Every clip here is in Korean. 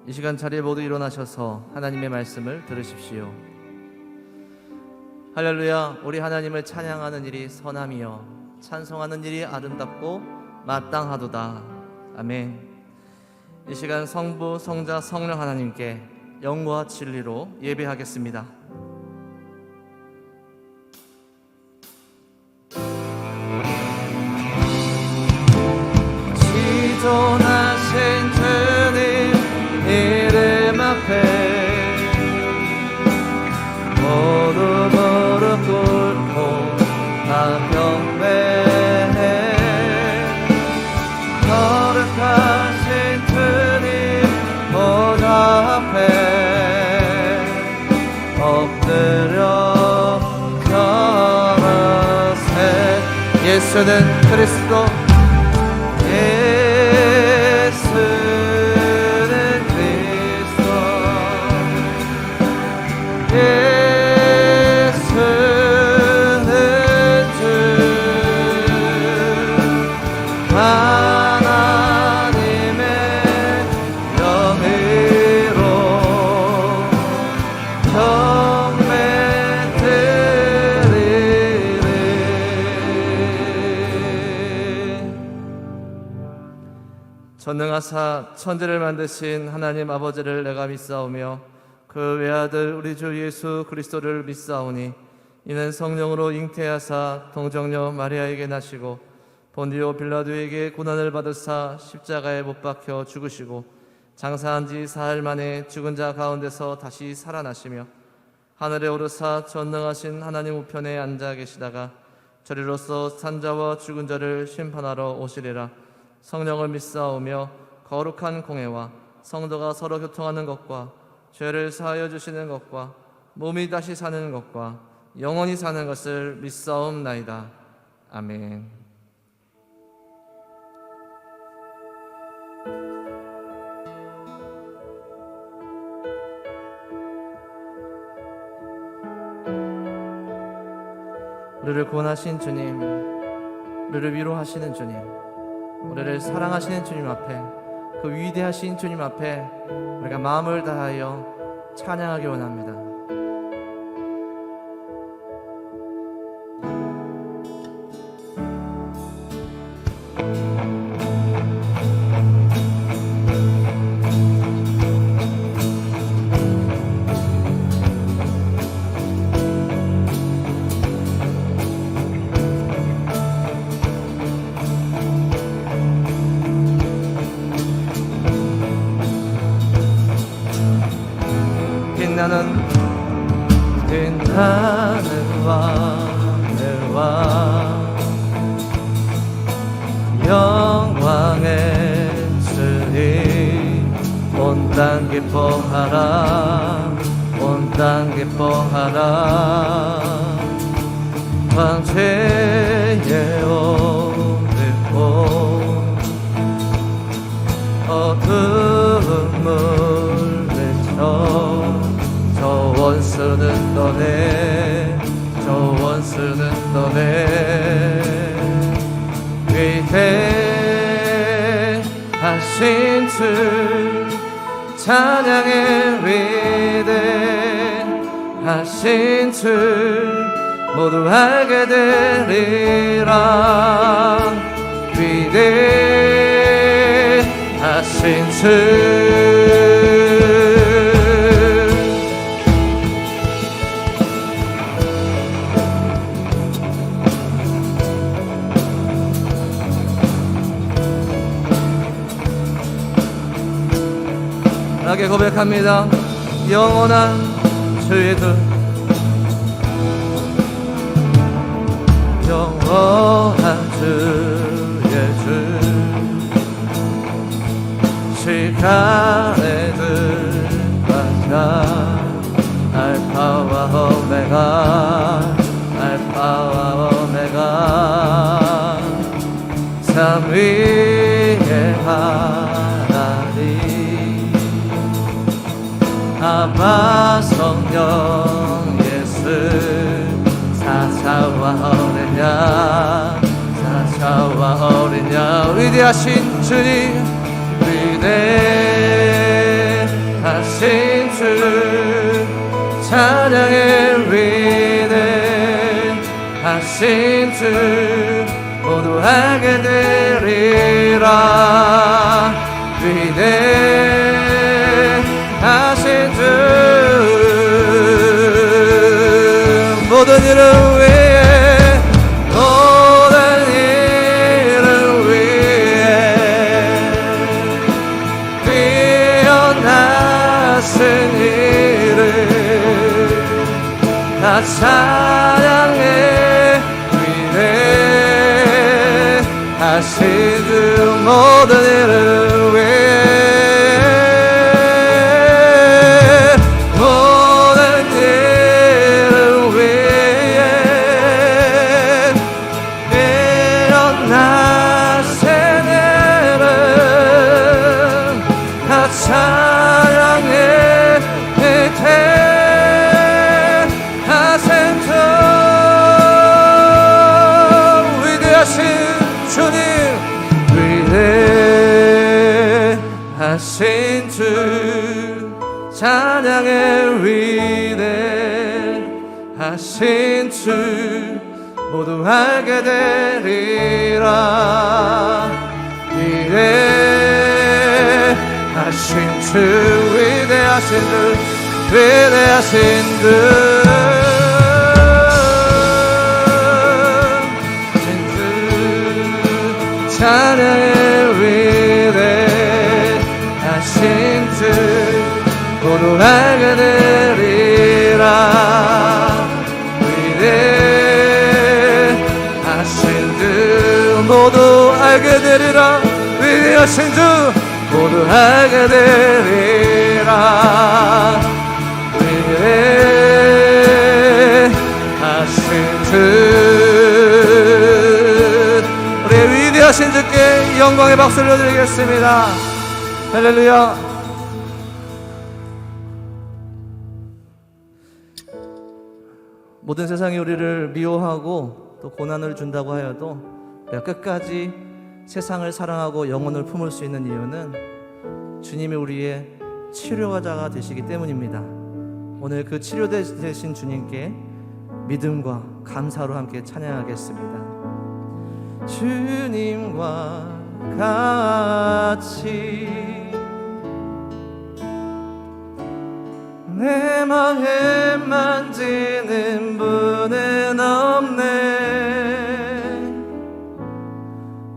이 시간 자리에 모두 일어나셔서 하나님의 말씀을 들으십시오. 할렐루야. 우리 하나님을 찬양하는 일이 선함이요 찬송하는 일이 아름답고 마땅하도다. 아멘. 이 시간 성부, 성자, 성령 하나님께 영과 진리로 예배하겠습니다. 지존하신 주님 이름 앞에 모두 무릎 꿇고 다 경배해. 거룩하신 주님 보좌 앞에 엎드려 절하세. 예수는 그리스도, 예수는 그리스도, 예수는 주 하나님의 영으로 경배 드리리. 전능하사 천지를 만드신 하나님 아버지를 내가 믿사오며 그 외아들 우리 주 예수 그리스도를 믿사오니 이는 성령으로 잉태하사 동정녀 마리아에게 나시고 본디오 빌라도에게 고난을 받으사 십자가에 못 박혀 죽으시고 장사한 지 사흘 만에 죽은 자 가운데서 다시 살아나시며 하늘에 오르사 전능하신 하나님 우편에 앉아 계시다가 저리로서 산자와 죽은 자를 심판하러 오시리라. 성령을 믿사오며 거룩한 공회와 성도가 서로 교통하는 것과 죄를 사하여 주시는 것과 몸이 다시 사는 것과 영원히 사는 것을 믿사옵나이다. 아멘. 우리를 구원하신 주님, 우리를 위로하시는 주님, 우리를 사랑하시는 주님 앞에, 그 위대하신 주님 앞에 우리가 마음을 다하여 찬양하기 원합니다. 빛나는 하늘과 영광의 주님 온 땅 기뻐하라. 온 땅 기뻐하라. 황제의 옷을 입고 어둠을 내쳐 저 원수는 떠내, 저 원수는 떠내. 위대하신 주 찬양해. 위대하신 주 모두 알게 되리라. 위대하신 주 하게 고백합니다. 영원한 주의 주, 영원한 주의 주, 시간의 들까지 알파와 오메가, 알파와 오메가. 삼위의 하나님 아바 성령 예수 사자와 어린 양, 사자와 어린 양. 위대하신 주님, 위대하신 위대하신 주 모두 알게 되리라. 위대하신 주 모든 일을 위해 모든 일을 위해 뛰어나신 일을 다 찬양해. 위대하신 주 모든 일을 위해 모든 일을 위해 일어나신 일을 다 찬양해. 위대하신 주 찬양의 위대하신 주 모두 알게 되리라. 위대하신 주 위대하신 주 위대하신 주 찬양의 위대하신 주 모두 알게 되리라. 위대하신 주 모두 알게 되리라. 위대하신 주 모두 알게 되리라. 위대하신 주 위대하신 주께 영광의 박수를 드리겠습니다. 할렐루야. 모든 세상이 우리를 미워하고 또 고난을 준다고 하여도 우리가 끝까지 세상을 사랑하고 영혼을 품을 수 있는 이유는 주님이 우리의 치료자가 되시기 때문입니다. 오늘 그 치료 되신 주님께 믿음과 감사로 함께 찬양하겠습니다. 주님과 같이 내 마음 만지는 분은 없네.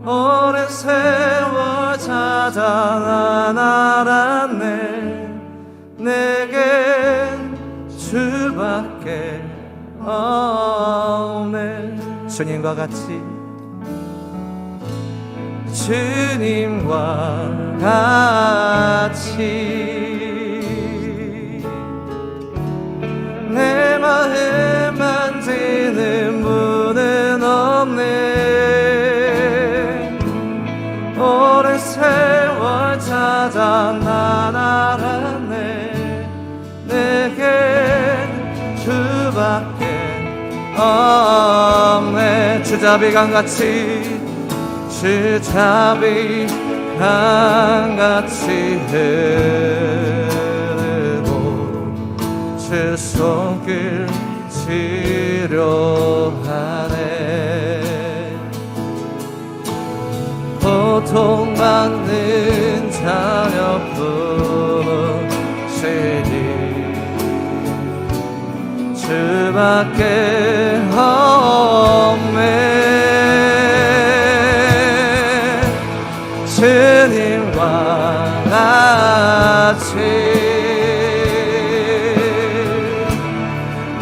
오랜 세월 찾아 난 알았네. 내겐 주밖에 없네. 주님과 같이 주님과 같이 내 마음 만지는 분은 없네. 오랜 세월 찾아 난 알았네. 내겐 주밖에 없네. 주자비 강같이 주자비 강같이 흐르고 주 손길 치료하네. 고통받는 자녀 부르시니 주밖에 없네. 주님과 같이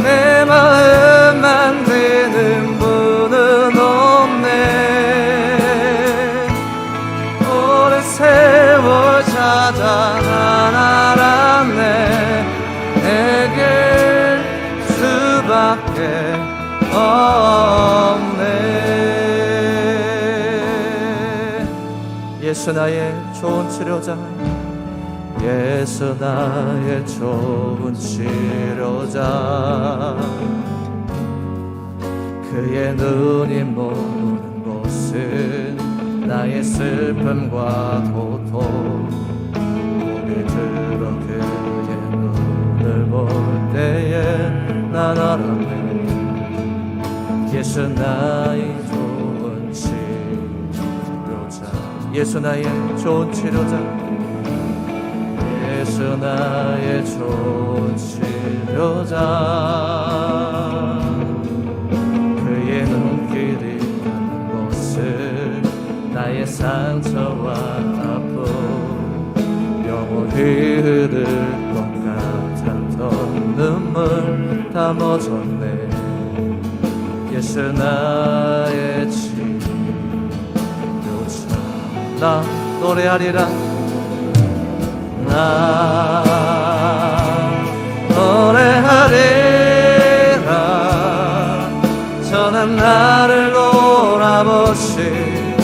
내 마음 만드는 분은 없네. 오랜 세월 찾아 난 알았네. 내게 수밖에 없네. 예수 나의 좋은 치료자, 예수 나의 좋은 치료자. 그의 눈이 모든 곳은 나의 슬픔과 고통. 고개 들어 그의 눈을 볼 때에 난 알았네. 예수 나의 좋은 치료자, 예수 나의 좋은 치료자, 예수 나의 좋은 치료자. 그의 눈길이 가는 곳을 나의 상처와 아픔 영원히 흐를 것 같았던 눈물 다 멎었네. 예수 나의 치료자. 나 노래하리라, 나 노래하리라. 전한 나를 돌아보신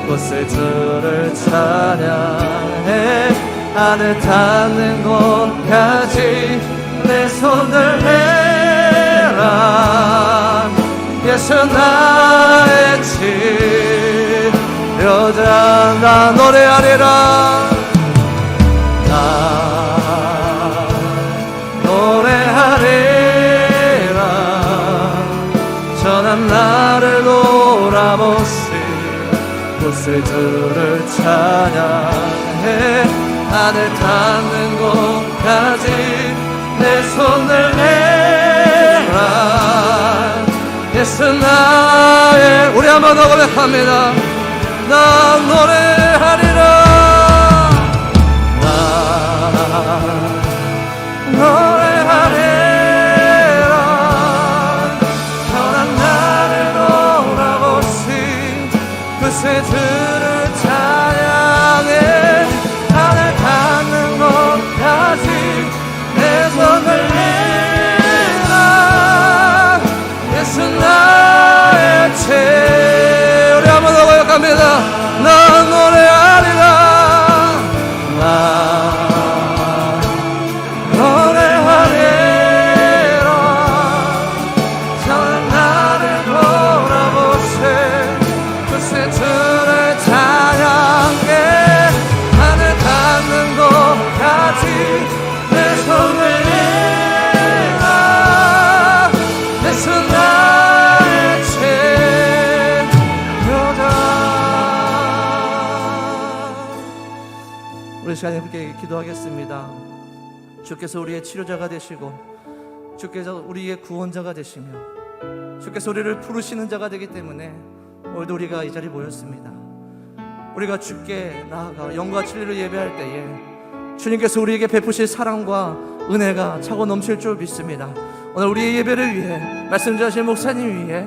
곳에 주를 찬양해. 하늘 닿는 곳까지 내 손을 내라. 예수 나의 치료자. 나 노래하리라, 나 노래하리라. 전한 나를 돌아보신 곳에 주를 찬양해. 하늘 닿는 곳까지 내 손을 내라. 예수 나의, 우리 한번 더 고백합니다. 나 노래하리라, 나 노래하리라. 전한 나를 돌아보신 그새 주를 찬양해. 하늘 닿는 곳까지 내 손을 내라. 예수 나의 죄. 우리 한번 더 고백합니다. 나 노래하리라, 나 노래하리라. 전한 나를 돌아보신 그새 주를 찬양해. 하늘 닿는 곳까지 내 손을 내라. 예수 나의 치료자. 우리 시간에 함께 기도하겠습니다. 주께서 우리의 치료자가 되시고 주께서 우리의 구원자가 되시며 주께서 우리를 부르시는 자가 되기 때문에 오늘도 우리가 이 자리에 모였습니다. 우리가 주께 나아가 영과 진리를 예배할 때에 주님께서 우리에게 베푸실 사랑과 은혜가 차고 넘칠 줄 믿습니다. 오늘 우리의 예배를 위해 말씀 전하실 목사님 위해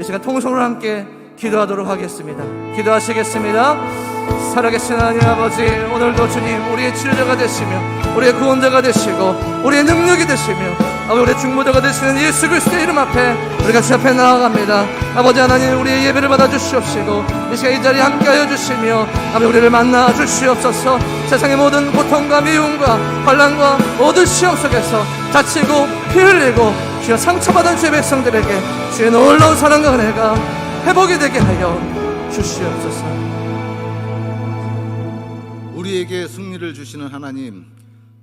이 시간 통성으로 함께 기도하도록 하겠습니다. 기도하시겠습니다. 살아계신 하나님 아버지, 오늘도 주님 우리의 치료자가 되시며 우리의 구원자가 되시고 우리의 능력이 되시며 우리의 중보자가 되시는 예수 그리스도의 이름 앞에 우리가 주 앞에 나아갑니다. 아버지 하나님, 우리의 예배를 받아주시옵시고 이 시간 이 자리에 함께하여 주시며 아버지 우리를 만나 주시옵소서. 세상의 모든 고통과 미움과 환난과 모든 시험 속에서 다치고 피 흘리고 주여 상처받은 주의 백성들에게 주의 놀라운 사랑과 은혜가 회복이 되게 하여 주시옵소서. 우리에게 승리를 주시는 하나님,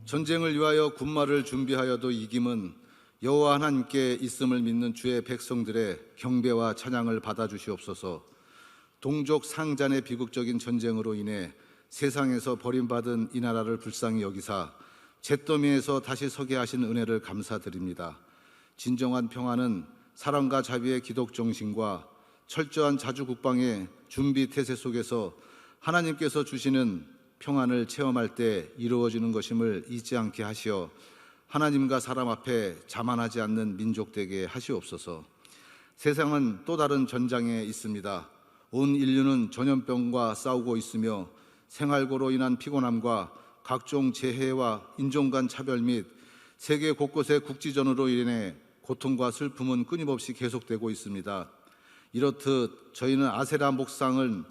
전쟁을 위하여 군마를 준비하여도 이김은 여호와 하나님께 있음을 믿는 주의 백성들의 경배와 찬양을 받아주시옵소서. 동족 상잔의 비극적인 전쟁으로 인해 세상에서 버림받은 이 나라를 불쌍히 여기사 잿더미에서 다시 서게 하신 은혜를 감사드립니다. 진정한 평화는 사랑과 자비의 기독 정신과 철저한 자주국방의 준비 태세 속에서 하나님께서 주시는 평안을 체험할 때 이루어지는 것임을 잊지 않게 하시어 하나님과 사람 앞에 자만하지 않는 민족 되게 하시옵소서. 세상은 또 다른 전장에 있습니다. 온 인류는 전염병과 싸우고 있으며 생활고로 인한 피곤함과 각종 재해와 인종 간 차별 및 세계 곳곳의 국지전으로 인해 고통과 슬픔은 끊임없이 계속되고 있습니다. 이렇듯 저희는 아세라 목상을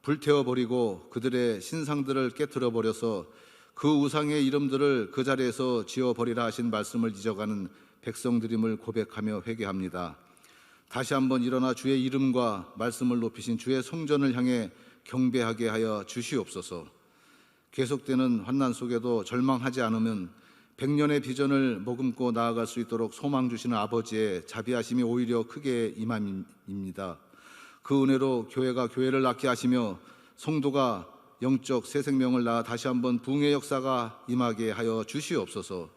불태워버리고 그들의 신상들을 깨트려버려서 그 우상의 이름들을 그 자리에서 지워버리라 하신 말씀을 잊어가는 백성들임을 고백하며 회개합니다. 다시 한번 일어나 주의 이름과 말씀을 높이신 주의 성전을 향해 경배하게 하여 주시옵소서. 계속되는 환난 속에도 절망하지 않으면 100년의 비전을 머금고 나아갈 수 있도록 소망 주시는 아버지의 자비하심이 오히려 크게 임함입니다. 그 은혜로 교회가 교회를 낳게 하시며 성도가 영적 새 생명을 낳아 다시 한번 부흥의 역사가 임하게 하여 주시옵소서.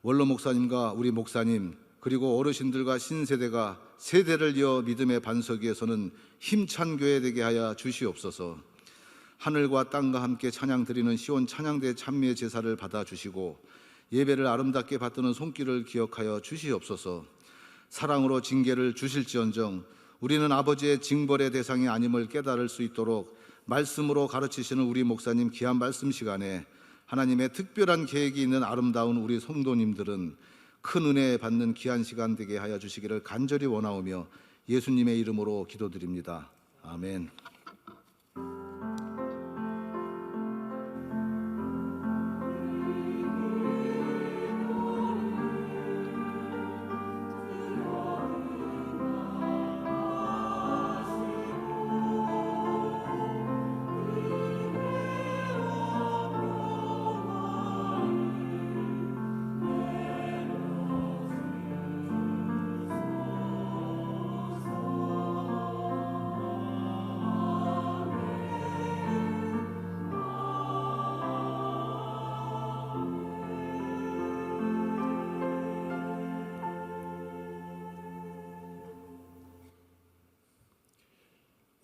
원로 목사님과 우리 목사님 그리고 어르신들과 신세대가 세대를 이어 믿음의 반석 위에 서는 힘찬 교회 되게 하여 주시옵소서. 하늘과 땅과 함께 찬양 드리는 시온 찬양대 찬미의 제사를 받아주시고 예배를 아름답게 받드는 손길을 기억하여 주시옵소서. 사랑으로 징계를 주실지언정 우리는 아버지의 징벌의 대상이 아님을 깨달을 수 있도록 말씀으로 가르치시는 우리 목사님 귀한 말씀 시간에 하나님의 특별한 계획이 있는 아름다운 우리 성도님들은 큰 은혜 받는 귀한 시간 되게 하여 주시기를 간절히 원하오며 예수님의 이름으로 기도드립니다. 아멘.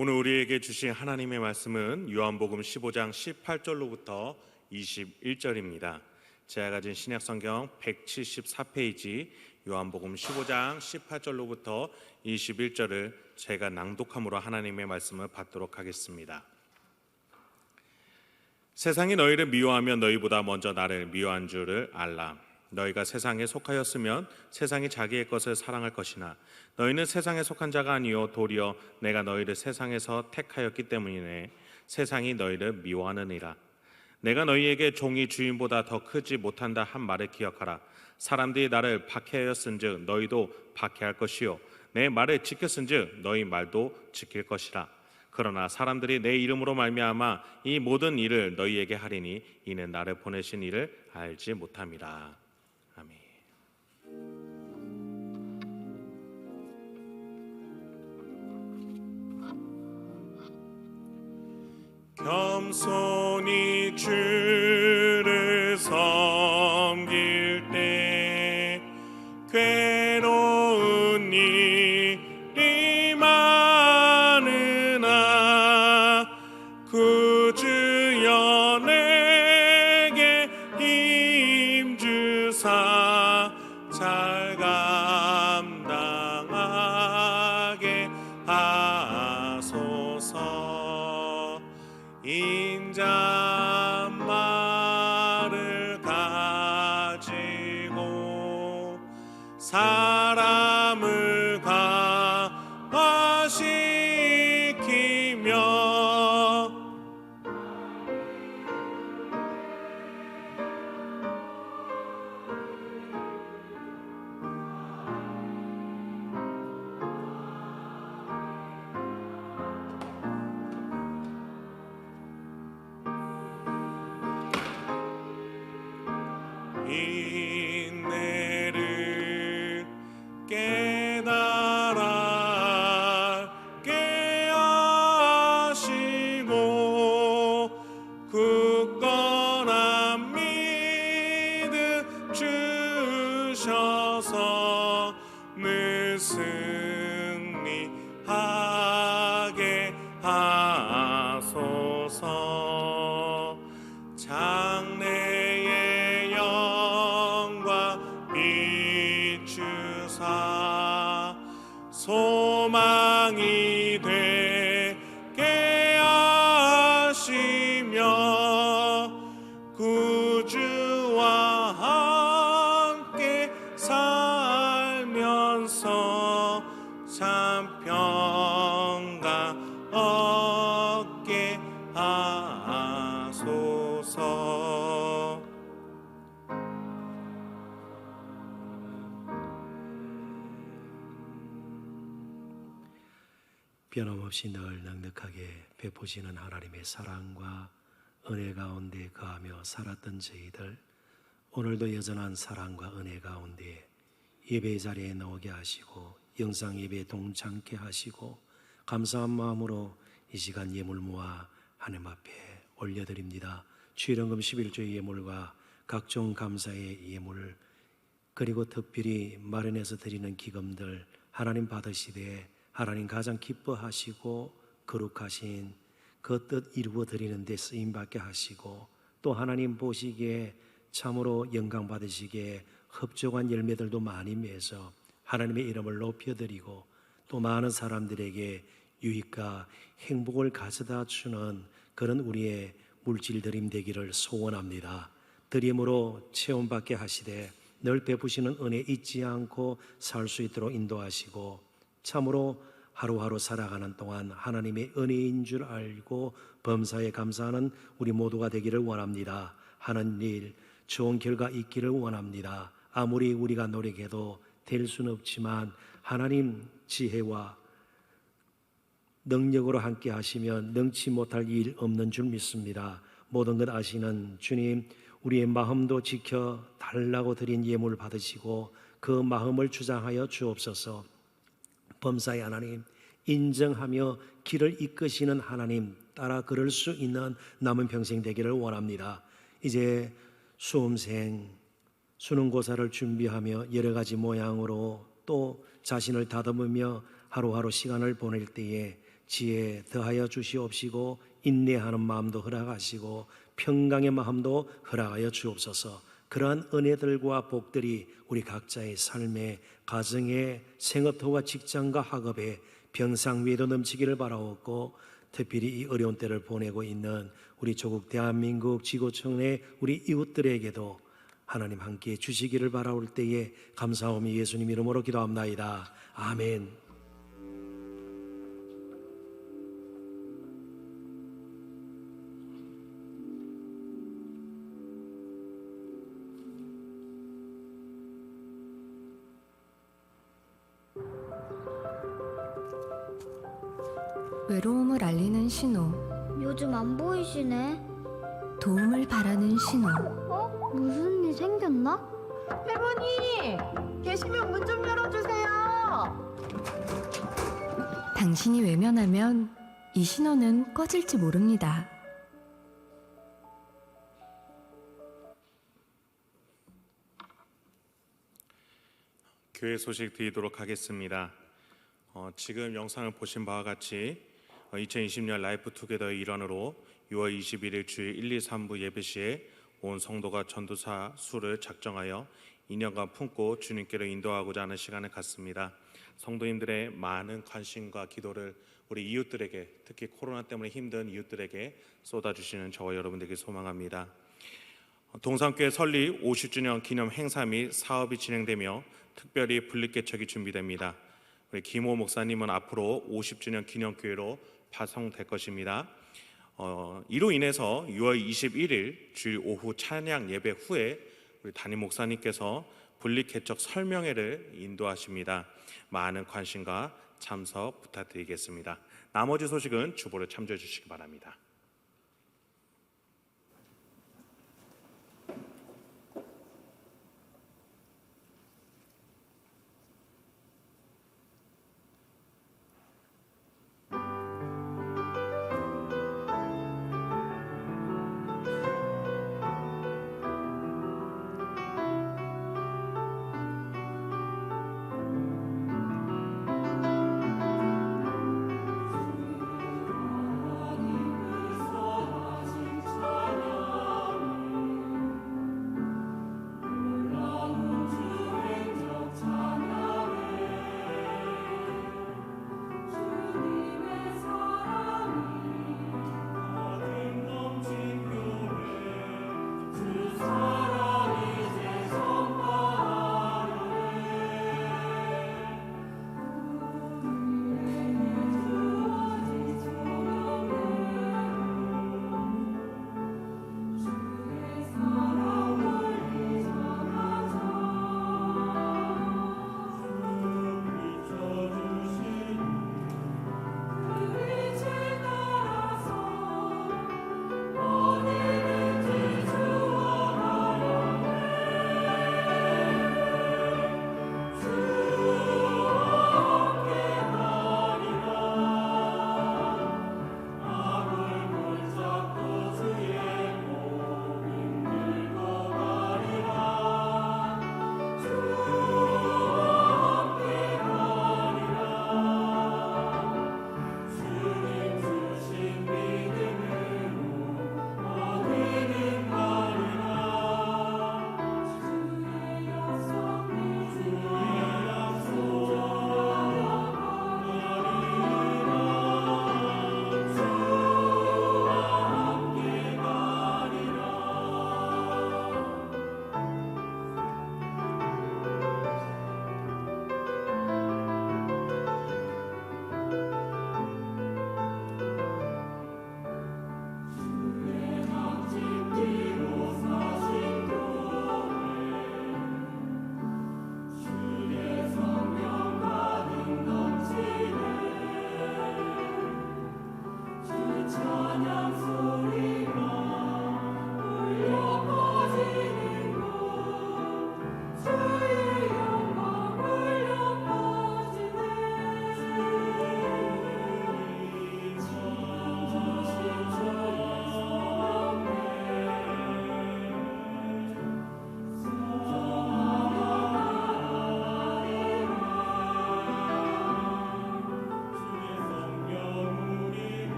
오늘 우리에게 주신 하나님의 말씀은 요한복음 15장 18절로부터 21절입니다. 제가 가진 신약성경 174페이지 요한복음 15장 18절로부터 21절을 제가 낭독함으로 하나님의 말씀을 받도록 하겠습니다. 세상이 너희를 미워하며 너희보다 먼저 나를 미워한 줄을 알라. 너희가 세상에 속하였으면 세상이 자기의 것을 사랑할 것이나 너희는 세상에 속한 자가 아니요 도리어 내가 너희를 세상에서 택하였기 때문이네. 세상이 너희를 미워하느니라. 내가 너희에게 종이 주인보다 더 크지 못한다 한 말을 기억하라. 사람들이 나를 박해하였은즉 너희도 박해할 것이요 내 말을 지켰은즉 너희 말도 지킬 것이라. 그러나 사람들이 내 이름으로 말미암아 이 모든 일을 너희에게 하리니 이는 나를 보내신 이를 알지 못함이라. 아멘. 겸손히 주를 섬길 때 괴로운 일이 많으나 구주여 내게 힘주사 잘 감당하게 하소서. 인자말을 가지고 사람을 강화시키며 인내를 깨달아 깨하시고 굳건한 믿음 주셔서 늘 승리하게 하소서. 장래의 영광 비추사 소망이 되게 하시며 구주와 함께 살면서 참 평강 얻게 하소서. 변함없이 늘 넉넉하게 베푸시는 하나님의 사랑과 은혜 가운데 거하며 살았던 저희들 오늘도 여전한 사랑과 은혜 가운데 예배 자리에 나오게 하시고 영상 예배에 동참케 하시고 감사한 마음으로 이 시간 예물 모아 하나님 앞에 올려드립니다. 주일헌금 11조의 예물과 각종 감사의 예물 그리고 특별히 마련해서 드리는 기금들 하나님 받으시되 하나님 가장 기뻐하시고 거룩하신 그 뜻 이루어 드리는 데 쓰임 받게 하시고 또 하나님 보시기에 참으로 영광 받으시기에 흡족한 열매들도 많이 맺어 하나님의 이름을 높여드리고 또 많은 사람들에게 유익과 행복을 가져다 주는 그런 우리의 물질 드림 되기를 소원합니다. 드림으로 체험받게 하시되 늘 베푸시는 은혜 잊지 않고 살 수 있도록 인도하시고 참으로 하루하루 살아가는 동안 하나님의 은혜인 줄 알고 범사에 감사하는 우리 모두가 되기를 원합니다. 하는 일 좋은 결과 있기를 원합니다. 아무리 우리가 노력해도 될 수는 없지만 하나님 지혜와 능력으로 함께 하시면 능치 못할 일 없는 줄 믿습니다. 모든 것 아시는 주님, 우리의 마음도 지켜 달라고 드린 예물 받으시고 그 마음을 주장하여 주옵소서. 범사의 하나님, 인정하며 길을 이끄시는 하나님 따라 걸을 수 있는 남은 평생 되기를 원합니다. 이제 수험생, 수능고사를 준비하며 여러 가지 모양으로 또 자신을 다듬으며 하루하루 시간을 보낼 때에 지혜 더하여 주시옵시고 인내하는 마음도 허락하시고 평강의 마음도 허락하여 주옵소서. 그러한 은혜들과 복들이 우리 각자의 삶에 가정에 생업터와 직장과 학업에 병상 위에도 넘치기를 바라옵고 특별히 이 어려운 때를 보내고 있는 우리 조국 대한민국 지구촌의 우리 이웃들에게도 하나님 함께 주시기를 바라올 때에 감사하며 예수님 이름으로 기도합나이다. 아멘. 외로움을 알리는 신호, 요즘 안 보이시네. 도움을 바라는 신호. 무슨 일 생겼나? 할머니, 계시면 문 좀 열어주세요. 당신이 외면하면 이 신호는 꺼질지 모릅니다. 교회 소식 드리도록 하겠습니다. 지금 영상을 보신 바와 같이 2020년 라이프 투게더의 일환으로 6월 21일 주일 1, 2, 3부 예배 시에 온 성도가 전도사 수를 작정하여 2년간 품고 주님께로 인도하고자 하는 시간을 갖습니다. 성도님들의 많은 관심과 기도를 우리 이웃들에게, 특히 코로나 때문에 힘든 이웃들에게 쏟아주시는 저와 여러분들에게 소망합니다. 동산교회 설립 50주년 기념 행사 및 사업이 진행되며 특별히 분립개척이 준비됩니다. 우리 김호 목사님은 앞으로 50주년 기념교회로 파송될 것입니다. 이로 인해서 6월 21일 주일 오후 찬양 예배 후에 우리 담임 목사님께서 분립개척 설명회를 인도하십니다. 많은 관심과 참석 부탁드리겠습니다. 나머지 소식은 주보를 참조해 주시기 바랍니다.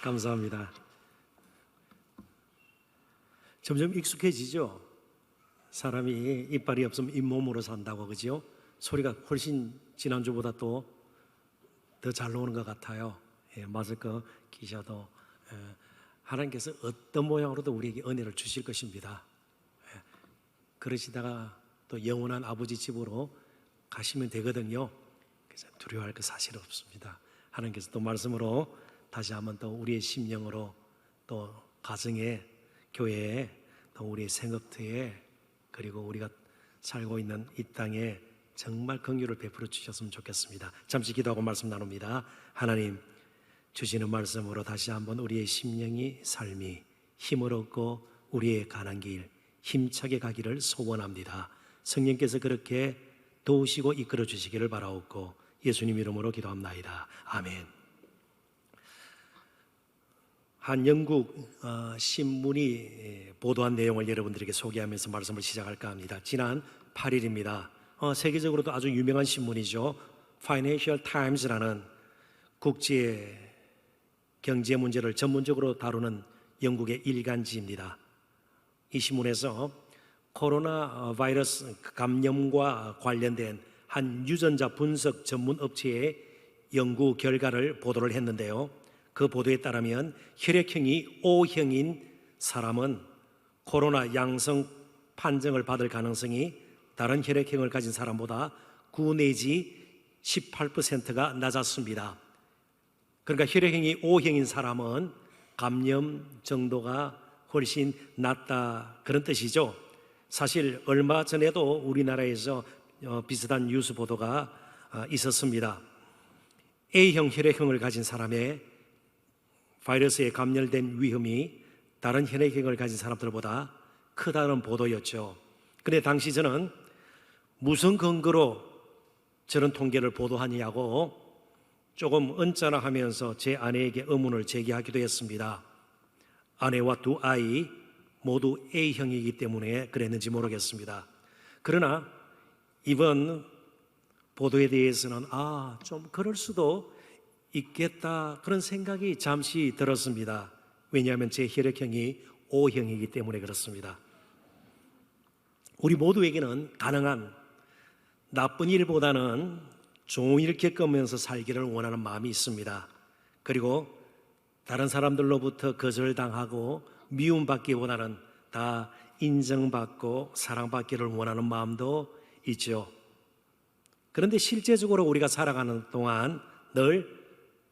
감사합니다. 점점 익숙해지죠. 사람이 이빨이 없으면 잇몸으로 산다고, 그죠? 소리가 훨씬 지난주보다 또 더 잘 나오는 것 같아요. 예, 마스크 끼셔도 하나님께서 어떤 모양으로도 우리에게 은혜를 주실 것입니다. 예, 그러시다가 또 영원한 아버지 집으로 가시면 되거든요. 그래서 두려워할 거 사실 없습니다. 하나님께서 또 말씀으로 다시 한번 또 우리의 심령으로 또 가정에, 교회에, 또 우리의 생업터에, 그리고 우리가 살고 있는 이 땅에 정말 긍휼을 베풀어 주셨으면 좋겠습니다. 잠시 기도하고 말씀 나눕니다. 하나님, 주시는 말씀으로 다시 한번 우리의 심령이, 삶이 힘을 얻고 우리의 가는 길 힘차게 가기를 소원합니다. 성령께서 그렇게 도우시고 이끌어 주시기를 바라옵고 예수님 이름으로 기도합나이다. 아멘. 한 영국 신문이 보도한 내용을 여러분들에게 소개하면서 말씀을 시작할까 합니다. 지난 8일입니다. 세계적으로도 아주 유명한 신문이죠. Financial Times라는 국제 경제 문제를 전문적으로 다루는 영국의 일간지입니다. 이 신문에서 코로나 바이러스 감염과 관련된 한 유전자 분석 전문 업체의 연구 결과를 보도를 했는데요. 그 보도에 따르면 혈액형이 O형인 사람은 코로나 양성 판정을 받을 가능성이 다른 혈액형을 가진 사람보다 9 내지 18%가 낮았습니다. 그러니까 혈액형이 O형인 사람은 감염 정도가 훨씬 낮다, 그런 뜻이죠. 사실 얼마 전에도 우리나라에서 비슷한 뉴스 보도가 있었습니다. A형 혈액형을 가진 사람의 바이러스에 감염된 위험이 다른 혈액형을 가진 사람들보다 크다는 보도였죠. 그런데 당시 저는 무슨 근거로 저런 통계를 보도하냐고 조금 언짢아 하면서 제 아내에게 의문을 제기하기도 했습니다. 아내와 두 아이 모두 A형이기 때문에 그랬는지 모르겠습니다. 그러나 이번 보도에 대해서는 좀 그럴 수도 있겠다, 그런 생각이 잠시 들었습니다. 왜냐하면 제 혈액형이 O형이기 때문에 그렇습니다. 우리 모두에게는 가능한 나쁜 일보다는 좋은 일 겪으면서 살기를 원하는 마음이 있습니다. 그리고 다른 사람들로부터 거절당하고 미움받기보다는 다 인정받고 사랑받기를 원하는 마음도 있죠. 그런데 실제적으로 우리가 살아가는 동안 늘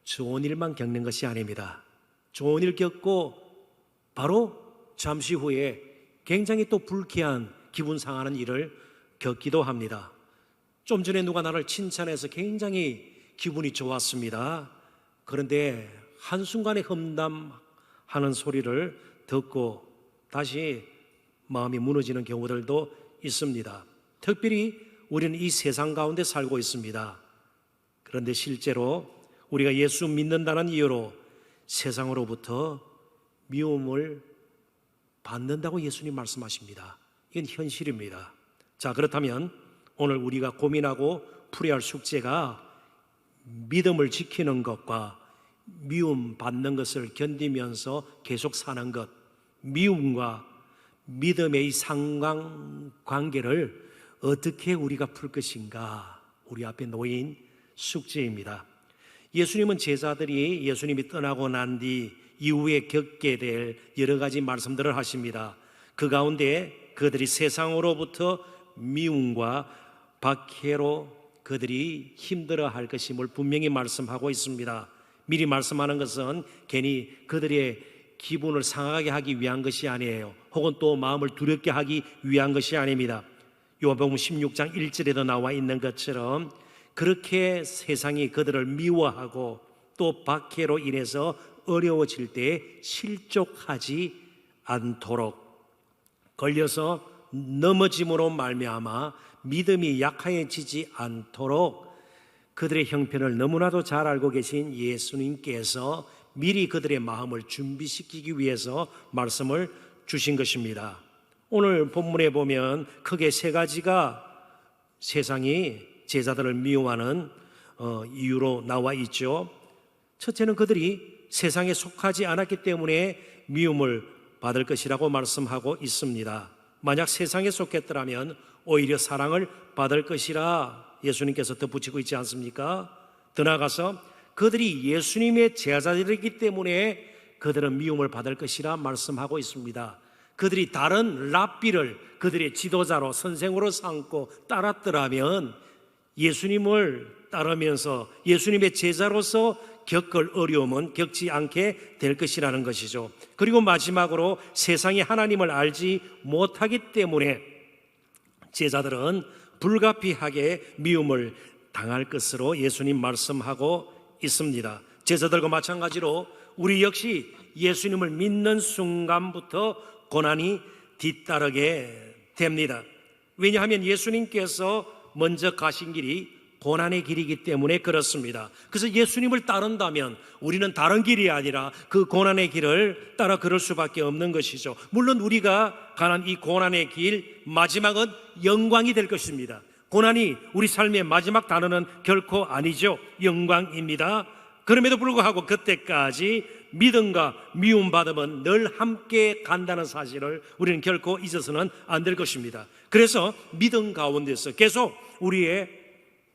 좋은 일만 겪는 것이 아닙니다. 좋은 일 겪고 바로 잠시 후에 굉장히 또 불쾌한 기분 상하는 일을 겪기도 합니다. 좀 전에 누가 나를 칭찬해서 굉장히 기분이 좋았습니다. 그런데 한순간에 험담하는 소리를 듣고 다시 마음이 무너지는 경우들도 있습니다. 특별히 우리는 이 세상 가운데 살고 있습니다. 그런데 실제로 우리가 예수 믿는다는 이유로 세상으로부터 미움을 받는다고 예수님 말씀하십니다. 이건 현실입니다. 자, 그렇다면 오늘 우리가 고민하고 풀어야 할 숙제가 믿음을 지키는 것과 미움 받는 것을 견디면서 계속 사는 것, 미움과 믿음의 이 상관관계를 어떻게 우리가 풀 것인가, 우리 앞에 놓인 숙제입니다. 예수님은 제자들이 예수님이 떠나고 난 뒤 이후에 겪게 될 여러 가지 말씀들을 하십니다. 그 가운데 그들이 세상으로부터 미움과 박해로 그들이 힘들어할 것임을 분명히 말씀하고 있습니다. 미리 말씀하는 것은 괜히 그들의 기분을 상하게 하기 위한 것이 아니에요. 혹은 또 마음을 두렵게 하기 위한 것이 아닙니다. 요한복음 16장 1절에도 나와 있는 것처럼 그렇게 세상이 그들을 미워하고 또 박해로 인해서 어려워질 때 실족하지 않도록, 걸려서 넘어짐으로 말미암아 믿음이 약해지지 않도록 그들의 형편을 너무나도 잘 알고 계신 예수님께서 미리 그들의 마음을 준비시키기 위해서 말씀을 주신 것입니다. 오늘 본문에 보면 크게 세 가지가 세상이 제자들을 미워하는 이유로 나와 있죠. 첫째는 그들이 세상에 속하지 않았기 때문에 미움을 받을 것이라고 말씀하고 있습니다. 만약 세상에 속했더라면 오히려 사랑을 받을 것이라 예수님께서 덧붙이고 있지 않습니까? 더 나아가서 그들이 예수님의 제자들이기 때문에 그들은 미움을 받을 것이라 말씀하고 있습니다. 그들이 다른 랍비를 그들의 지도자로 선생으로 삼고 따랐더라면 예수님을 따르면서 예수님의 제자로서 겪을 어려움은 겪지 않게 될 것이라는 것이죠. 그리고 마지막으로 세상이 하나님을 알지 못하기 때문에 제자들은 불가피하게 미움을 당할 것으로 예수님 말씀하고 있습니다. 제자들과 마찬가지로 우리 역시 예수님을 믿는 순간부터 고난이 뒤따르게 됩니다. 왜냐하면 예수님께서 먼저 가신 길이 고난의 길이기 때문에 그렇습니다. 그래서 예수님을 따른다면 우리는 다른 길이 아니라 그 고난의 길을 따라 걸을 수밖에 없는 것이죠. 물론 우리가 가는 이 고난의 길 마지막은 영광이 될 것입니다. 고난이 우리 삶의 마지막 단어는 결코 아니죠. 영광입니다. 그럼에도 불구하고 그때까지 믿음과 미움받음은 늘 함께 간다는 사실을 우리는 결코 잊어서는 안 될 것입니다. 그래서 믿음 가운데서 계속 우리의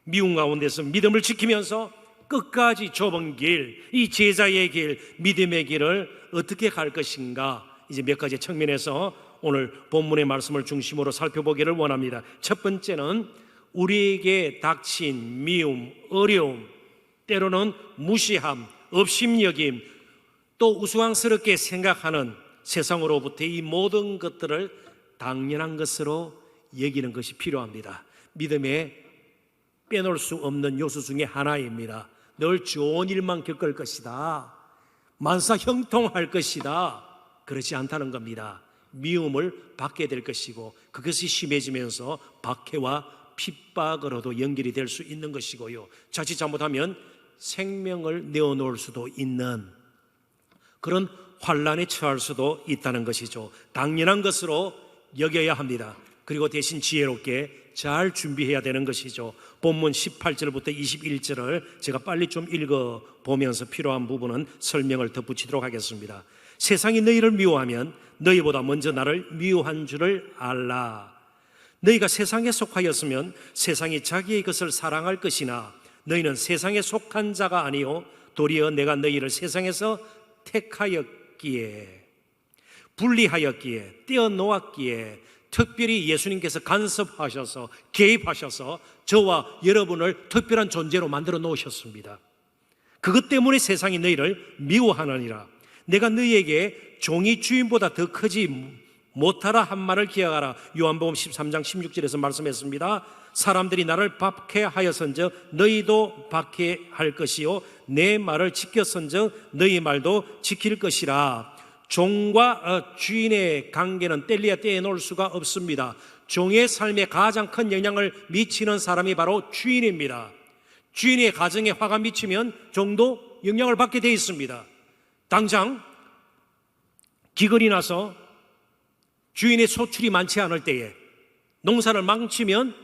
미움 가운데서 믿음을 지키면서 끝까지 좁은 길, 이 제자의 길, 믿음의 길을 어떻게 갈 것인가, 이제 몇 가지 측면에서 오늘 본문의 말씀을 중심으로 살펴보기를 원합니다. 첫 번째는 우리에게 닥친 미움, 어려움, 때로는 무시함, 업심여김, 또 우스꽝스럽게 생각하는 세상으로부터 이 모든 것들을 당연한 것으로 여기는 것이 필요합니다. 믿음의 빼놓을 수 없는 요소 중에 하나입니다. 늘 좋은 일만 겪을 것이다, 만사 형통할 것이다, 그렇지 않다는 겁니다. 미움을 받게 될 것이고 그것이 심해지면서 박해와 핍박으로도 연결이 될 수 있는 것이고요, 자칫 잘못하면 생명을 내어놓을 수도 있는 그런 환난에 처할 수도 있다는 것이죠. 당연한 것으로 여겨야 합니다. 그리고 대신 지혜롭게 잘 준비해야 되는 것이죠. 본문 18절부터 21절을 제가 빨리 좀 읽어보면서 필요한 부분은 설명을 덧붙이도록 하겠습니다. 세상이 너희를 미워하면 너희보다 먼저 나를 미워한 줄을 알라. 너희가 세상에 속하였으면 세상이 자기의 것을 사랑할 것이나 너희는 세상에 속한 자가 아니요 도리어 내가 너희를 세상에서 택하였기에, 분리하였기에, 떼어놓았기에, 특별히 예수님께서 간섭하셔서 개입하셔서 저와 여러분을 특별한 존재로 만들어 놓으셨습니다. 그것 때문에 세상이 너희를 미워하느니라. 내가 너희에게 종이 주인보다 더 크지 못하라 한 말을 기억하라. 요한복음 13장 16절에서 말씀했습니다. 사람들이 나를 박해하였은즉 너희도 박해할 것이요 내 말을 지켰은즉 너희 말도 지킬 것이라. 종과 주인의 관계는 뗄래야 떼어놓을 수가 없습니다. 종의 삶에 가장 큰 영향을 미치는 사람이 바로 주인입니다. 주인의 가정에 화가 미치면 종도 영향을 받게 되어 있습니다. 당장 기근이 나서 주인의 소출이 많지 않을 때에 농사를 망치면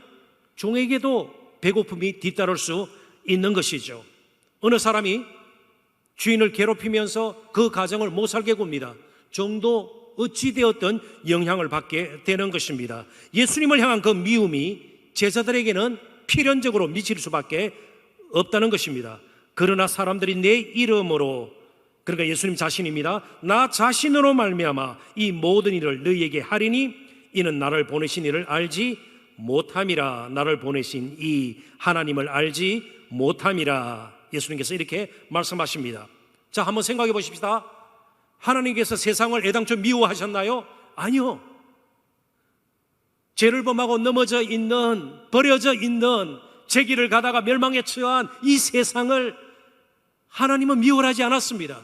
종에게도 배고픔이 뒤따를 수 있는 것이죠. 어느 사람이 주인을 괴롭히면서 그 가정을 못 살게 굽니다. 종도 어찌되었든 영향을 받게 되는 것입니다. 예수님을 향한 그 미움이 제자들에게는 필연적으로 미칠 수밖에 없다는 것입니다. 그러나 사람들이 내 이름으로, 그러니까 예수님 자신입니다, 나 자신으로 말미암아 이 모든 일을 너희에게 하리니 이는 나를 보내신 이를 알지 못함이라. 나를 보내신 이 하나님을 알지 못함이라. 예수님께서 이렇게 말씀하십니다. 자, 한번 생각해 보십시다. 하나님께서 세상을 애당초 미워하셨나요? 아니요. 죄를 범하고 넘어져 있는, 버려져 있는, 제 길을 가다가 멸망에 처한 이 세상을 하나님은 미워하지 않았습니다.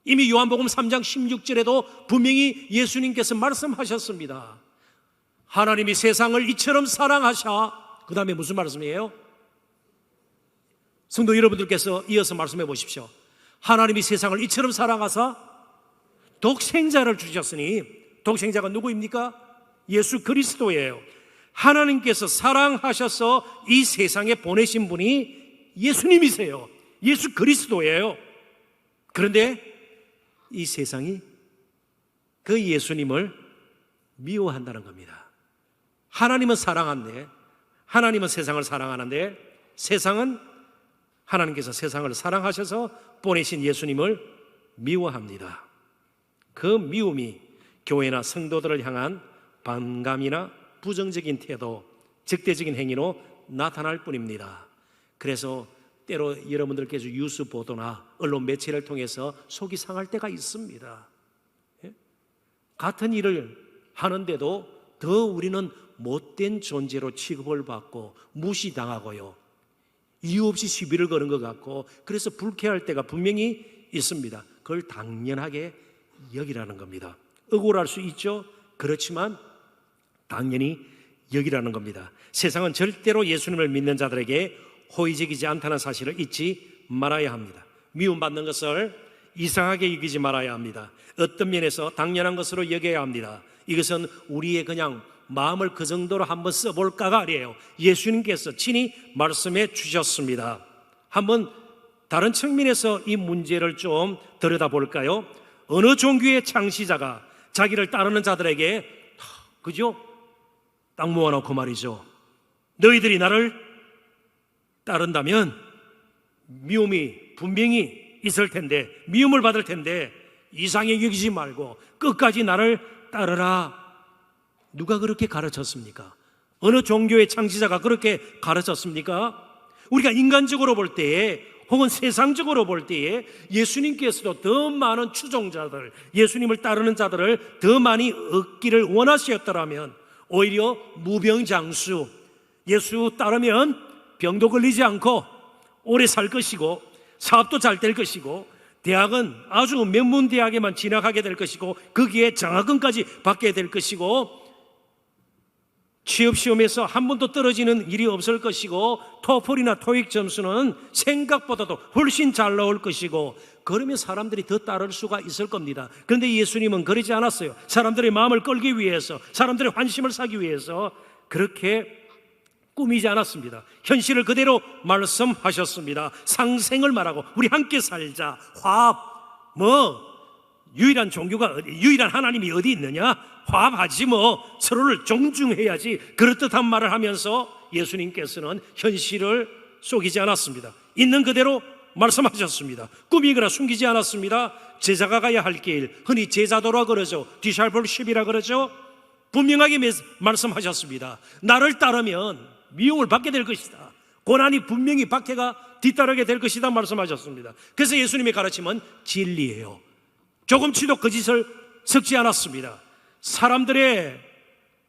이미 요한복음 3장 16절에도 분명히 예수님께서 말씀하셨습니다. 하나님이 세상을 이처럼 사랑하셔. 그 다음에 무슨 말씀이에요? 성도 여러분들께서 이어서 말씀해 보십시오. 하나님이 세상을 이처럼 사랑하사 독생자를 주셨으니, 독생자가 누구입니까? 예수 그리스도예요. 하나님께서 사랑하셔서 이 세상에 보내신 분이 예수님이세요. 예수 그리스도예요. 그런데 이 세상이 그 예수님을 미워한다는 겁니다. 하나님은 사랑한데, 하나님은 세상을 사랑하는데, 세상은 하나님께서 세상을 사랑하셔서 보내신 예수님을 미워합니다. 그 미움이 교회나 성도들을 향한 반감이나 부정적인 태도, 적대적인 행위로 나타날 뿐입니다. 그래서 때로 여러분들께서 뉴스 보도나 언론 매체를 통해서 속이 상할 때가 있습니다. 같은 일을 하는데도 더 우리는 못된 존재로 취급을 받고 무시당하고요, 이유 없이 시비를 거는 것 같고, 그래서 불쾌할 때가 분명히 있습니다. 그걸 당연하게 여기라는 겁니다. 억울할 수 있죠. 그렇지만 당연히 여기라는 겁니다. 세상은 절대로 예수님을 믿는 자들에게 호의적이지 않다는 사실을 잊지 말아야 합니다. 미움받는 것을 이상하게 여기지 말아야 합니다. 어떤 면에서 당연한 것으로 여겨야 합니다. 이것은 우리의 그냥 마음을 그 정도로 한번 써볼까가 아니에요. 예수님께서 친히 말씀해 주셨습니다. 한번 다른 측면에서 이 문제를 좀 들여다볼까요? 어느 종교의 창시자가 자기를 따르는 자들에게, 그죠? 딱 모아놓고 말이죠, 너희들이 나를 따른다면 미움이 분명히 있을 텐데, 미움을 받을 텐데 이상하게 여기지 말고 끝까지 나를 따르라. 누가 그렇게 가르쳤습니까? 어느 종교의 창시자가 그렇게 가르쳤습니까? 우리가 인간적으로 볼 때에 혹은 세상적으로 볼 때에 예수님께서도 더 많은 추종자들, 예수님을 따르는 자들을 더 많이 얻기를 원하셨더라면 오히려 무병장수, 예수 따르면 병도 걸리지 않고 오래 살 것이고 사업도 잘 될 것이고 대학은 아주 명문대학에만 진학하게 될 것이고 거기에 장학금까지 받게 될 것이고 취업시험에서 한 번도 떨어지는 일이 없을 것이고 토플이나 토익 점수는 생각보다도 훨씬 잘 나올 것이고, 그러면 사람들이 더 따를 수가 있을 겁니다. 그런데 예수님은 그러지 않았어요. 사람들의 마음을 끌기 위해서, 사람들의 환심을 사기 위해서 그렇게 꾸미지 않았습니다. 현실을 그대로 말씀하셨습니다. 상생을 말하고 우리 함께 살자, 화합, 유일한 종교가, 유일한 하나님이 어디 있느냐, 화합하지 서로를 존중해야지, 그럴듯한 말을 하면서 예수님께서는 현실을 속이지 않았습니다. 있는 그대로 말씀하셨습니다. 꾸미거나 숨기지 않았습니다. 제자가 가야 할 길, 흔히 제자도라 그러죠, 디사이플십이라 그러죠. 분명하게 말씀하셨습니다. 나를 따르면 미움을 받게 될 것이다, 고난이 분명히 박해가 뒤따르게 될 것이다 말씀하셨습니다. 그래서 예수님의 가르침은 진리예요. 조금치도 거짓을 섞지 않았습니다. 사람들의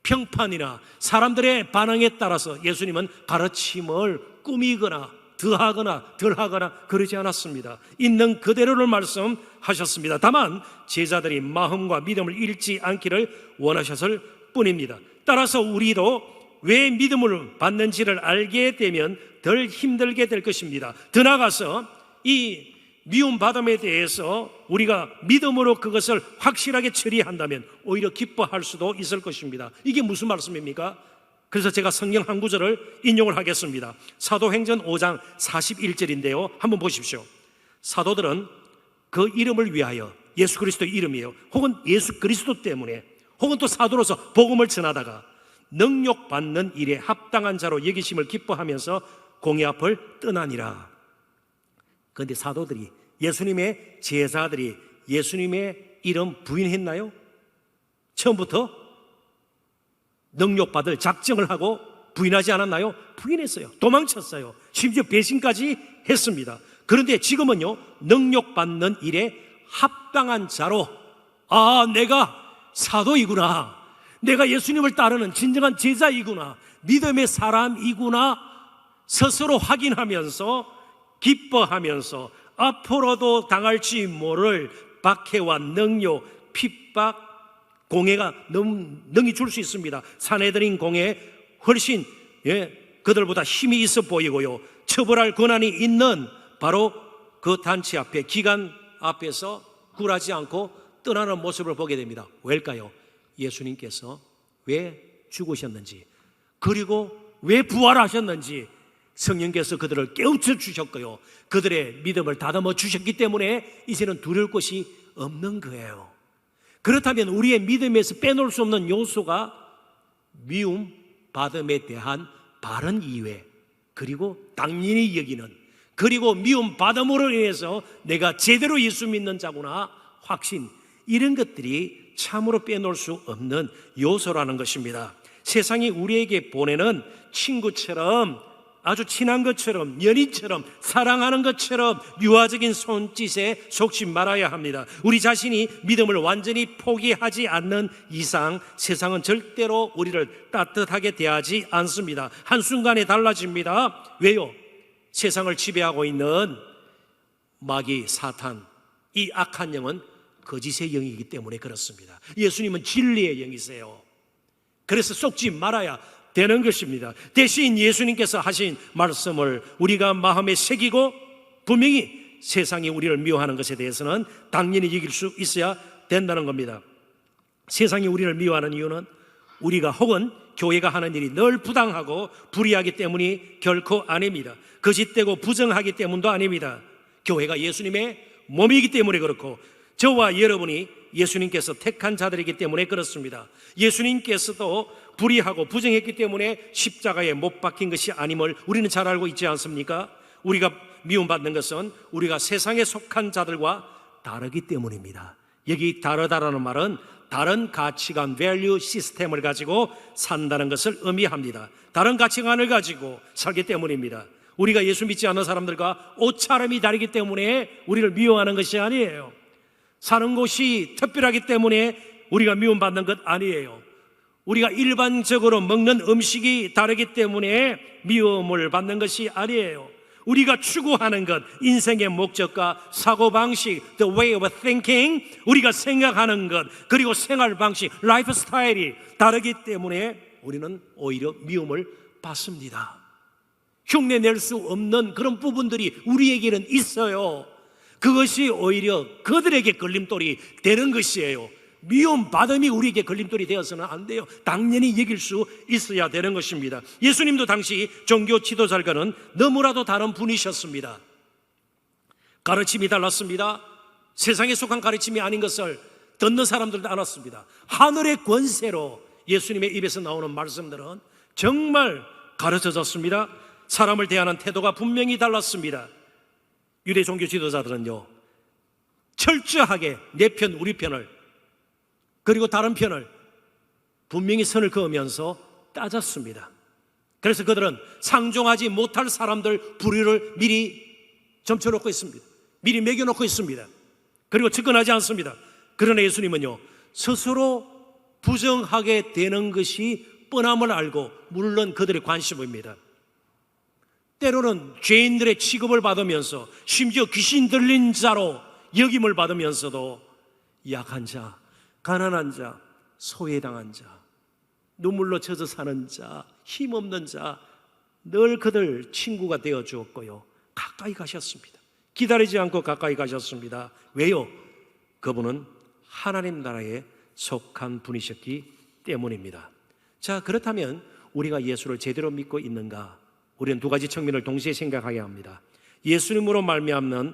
평판이나 사람들의 반응에 따라서 예수님은 가르침을 꾸미거나 더하거나 덜하거나 그러지 않았습니다. 있는 그대로를 말씀하셨습니다. 다만 제자들이 마음과 믿음을 잃지 않기를 원하셨을 뿐입니다. 따라서 우리도 왜 믿음을 받는지를 알게 되면 덜 힘들게 될 것입니다. 더 나아가서 이 미움받음에 대해서 우리가 믿음으로 그것을 확실하게 처리한다면 오히려 기뻐할 수도 있을 것입니다. 이게 무슨 말씀입니까? 그래서 제가 성경 한 구절을 인용을 하겠습니다. 사도행전 5장 41절인데요 한번 보십시오. 사도들은 그 이름을 위하여, 예수 그리스도의 이름이에요, 혹은 예수 그리스도 때문에, 혹은 또 사도로서 복음을 전하다가 능욕받는 일에 합당한 자로 여기심을 기뻐하면서 공의 앞을 떠나니라. 그런데 사도들이, 예수님의 제자들이 예수님의 이름 부인했나요? 처음부터 능욕받을 작정을 하고 부인하지 않았나요? 부인했어요. 도망쳤어요. 심지어 배신까지 했습니다. 그런데 지금은요, 능욕받는 일에 합당한 자로, 내가 사도이구나, 내가 예수님을 따르는 진정한 제자이구나, 믿음의 사람이구나 스스로 확인하면서 기뻐하면서 앞으로도 당할지 모를 박해와 능욕, 핍박, 공회가 능히 줄 수 있습니다. 사내들인 공회 훨씬 그들보다 힘이 있어 보이고요, 처벌할 권한이 있는 바로 그 단체 앞에, 기관 앞에서 굴하지 않고 떠나는 모습을 보게 됩니다. 왜일까요? 예수님께서 왜 죽으셨는지, 그리고 왜 부활하셨는지 성령께서 그들을 깨우쳐 주셨고요, 그들의 믿음을 다듬어 주셨기 때문에 이제는 두려울 것이 없는 거예요. 그렇다면 우리의 믿음에서 빼놓을 수 없는 요소가 미움 받음에 대한 바른 이해, 그리고 당연히 여기는, 그리고 미움 받음으로 인해서 내가 제대로 예수 믿는 자구나 확신, 이런 것들이 참으로 빼놓을 수 없는 요소라는 것입니다. 세상이 우리에게 보내는 친구처럼, 아주 친한 것처럼, 연인처럼, 사랑하는 것처럼 유아적인 손짓에 속지 말아야 합니다. 우리 자신이 믿음을 완전히 포기하지 않는 이상 세상은 절대로 우리를 따뜻하게 대하지 않습니다. 한순간에 달라집니다. 왜요? 세상을 지배하고 있는 마귀 사탄, 이 악한 영은 거짓의 영이기 때문에 그렇습니다. 예수님은 진리의 영이세요. 그래서 속지 말아야 되는 것입니다. 대신 예수님께서 하신 말씀을 우리가 마음에 새기고, 분명히 세상이 우리를 미워하는 것에 대해서는 당연히 이길 수 있어야 된다는 겁니다. 세상이 우리를 미워하는 이유는 우리가 혹은 교회가 하는 일이 늘 부당하고 불의하기 때문이 결코 아닙니다. 거짓되고 부정하기 때문도 아닙니다. 교회가 예수님의 몸이기 때문에 그렇고, 저와 여러분이 예수님께서 택한 자들이기 때문에 그렇습니다. 예수님께서도 불의하고 부정했기 때문에 십자가에 못 박힌 것이 아님을 우리는 잘 알고 있지 않습니까? 우리가 미움받는 것은 우리가 세상에 속한 자들과 다르기 때문입니다. 여기 다르다라는 말은 다른 가치관, value 시스템을 가지고 산다는 것을 의미합니다. 다른 가치관을 가지고 살기 때문입니다. 우리가 예수 믿지 않는 사람들과 옷차림이 다르기 때문에 우리를 미워하는 것이 아니에요. 사는 곳이 특별하기 때문에 우리가 미움받는 것 아니에요. 우리가 일반적으로 먹는 음식이 다르기 때문에 미움을 받는 것이 아니에요. 우리가 추구하는 것, 인생의 목적과 사고방식, the way of thinking, 우리가 생각하는 것, 그리고 생활 방식, 라이프 스타일이 다르기 때문에 우리는 오히려 미움을 받습니다. 흉내 낼 수 없는 그런 부분들이 우리에게는 있어요. 그것이 오히려 그들에게 걸림돌이 되는 것이에요. 미움 받음이 우리에게 걸림돌이 되어서는 안 돼요. 당연히 이길 수 있어야 되는 것입니다. 예수님도 당시 종교 지도자들과는 너무나도 다른 분이셨습니다. 가르침이 달랐습니다. 세상에 속한 가르침이 아닌 것을 듣는 사람들도 알았습니다. 하늘의 권세로 예수님의 입에서 나오는 말씀들은 정말 가르쳐졌습니다. 사람을 대하는 태도가 분명히 달랐습니다. 유대 종교 지도자들은요, 철저하게 내 편, 우리 편을, 그리고 다른 편을 분명히 선을 그으면서 따졌습니다. 그래서 그들은 상종하지 못할 사람들 부류를 미리 점쳐놓고 있습니다. 미리 매겨놓고 있습니다. 그리고 접근하지 않습니다. 그러나 예수님은요, 스스로 부정하게 되는 것이 뻔함을 알고, 물론 그들의 관심입니다. 때로는 죄인들의 취급을 받으면서, 심지어 귀신 들린 자로 여김을 받으면서도 약한 자, 가난한 자, 소외당한 자, 눈물로 젖어 사는 자, 힘없는 자, 늘 그들 친구가 되어 주었고요, 가까이 가셨습니다. 기다리지 않고 가까이 가셨습니다. 왜요? 그분은 하나님 나라에 속한 분이셨기 때문입니다. 자, 그렇다면 우리가 예수를 제대로 믿고 있는가? 우리는 두 가지 측면을 동시에 생각해야 합니다. 예수님으로 말미암는,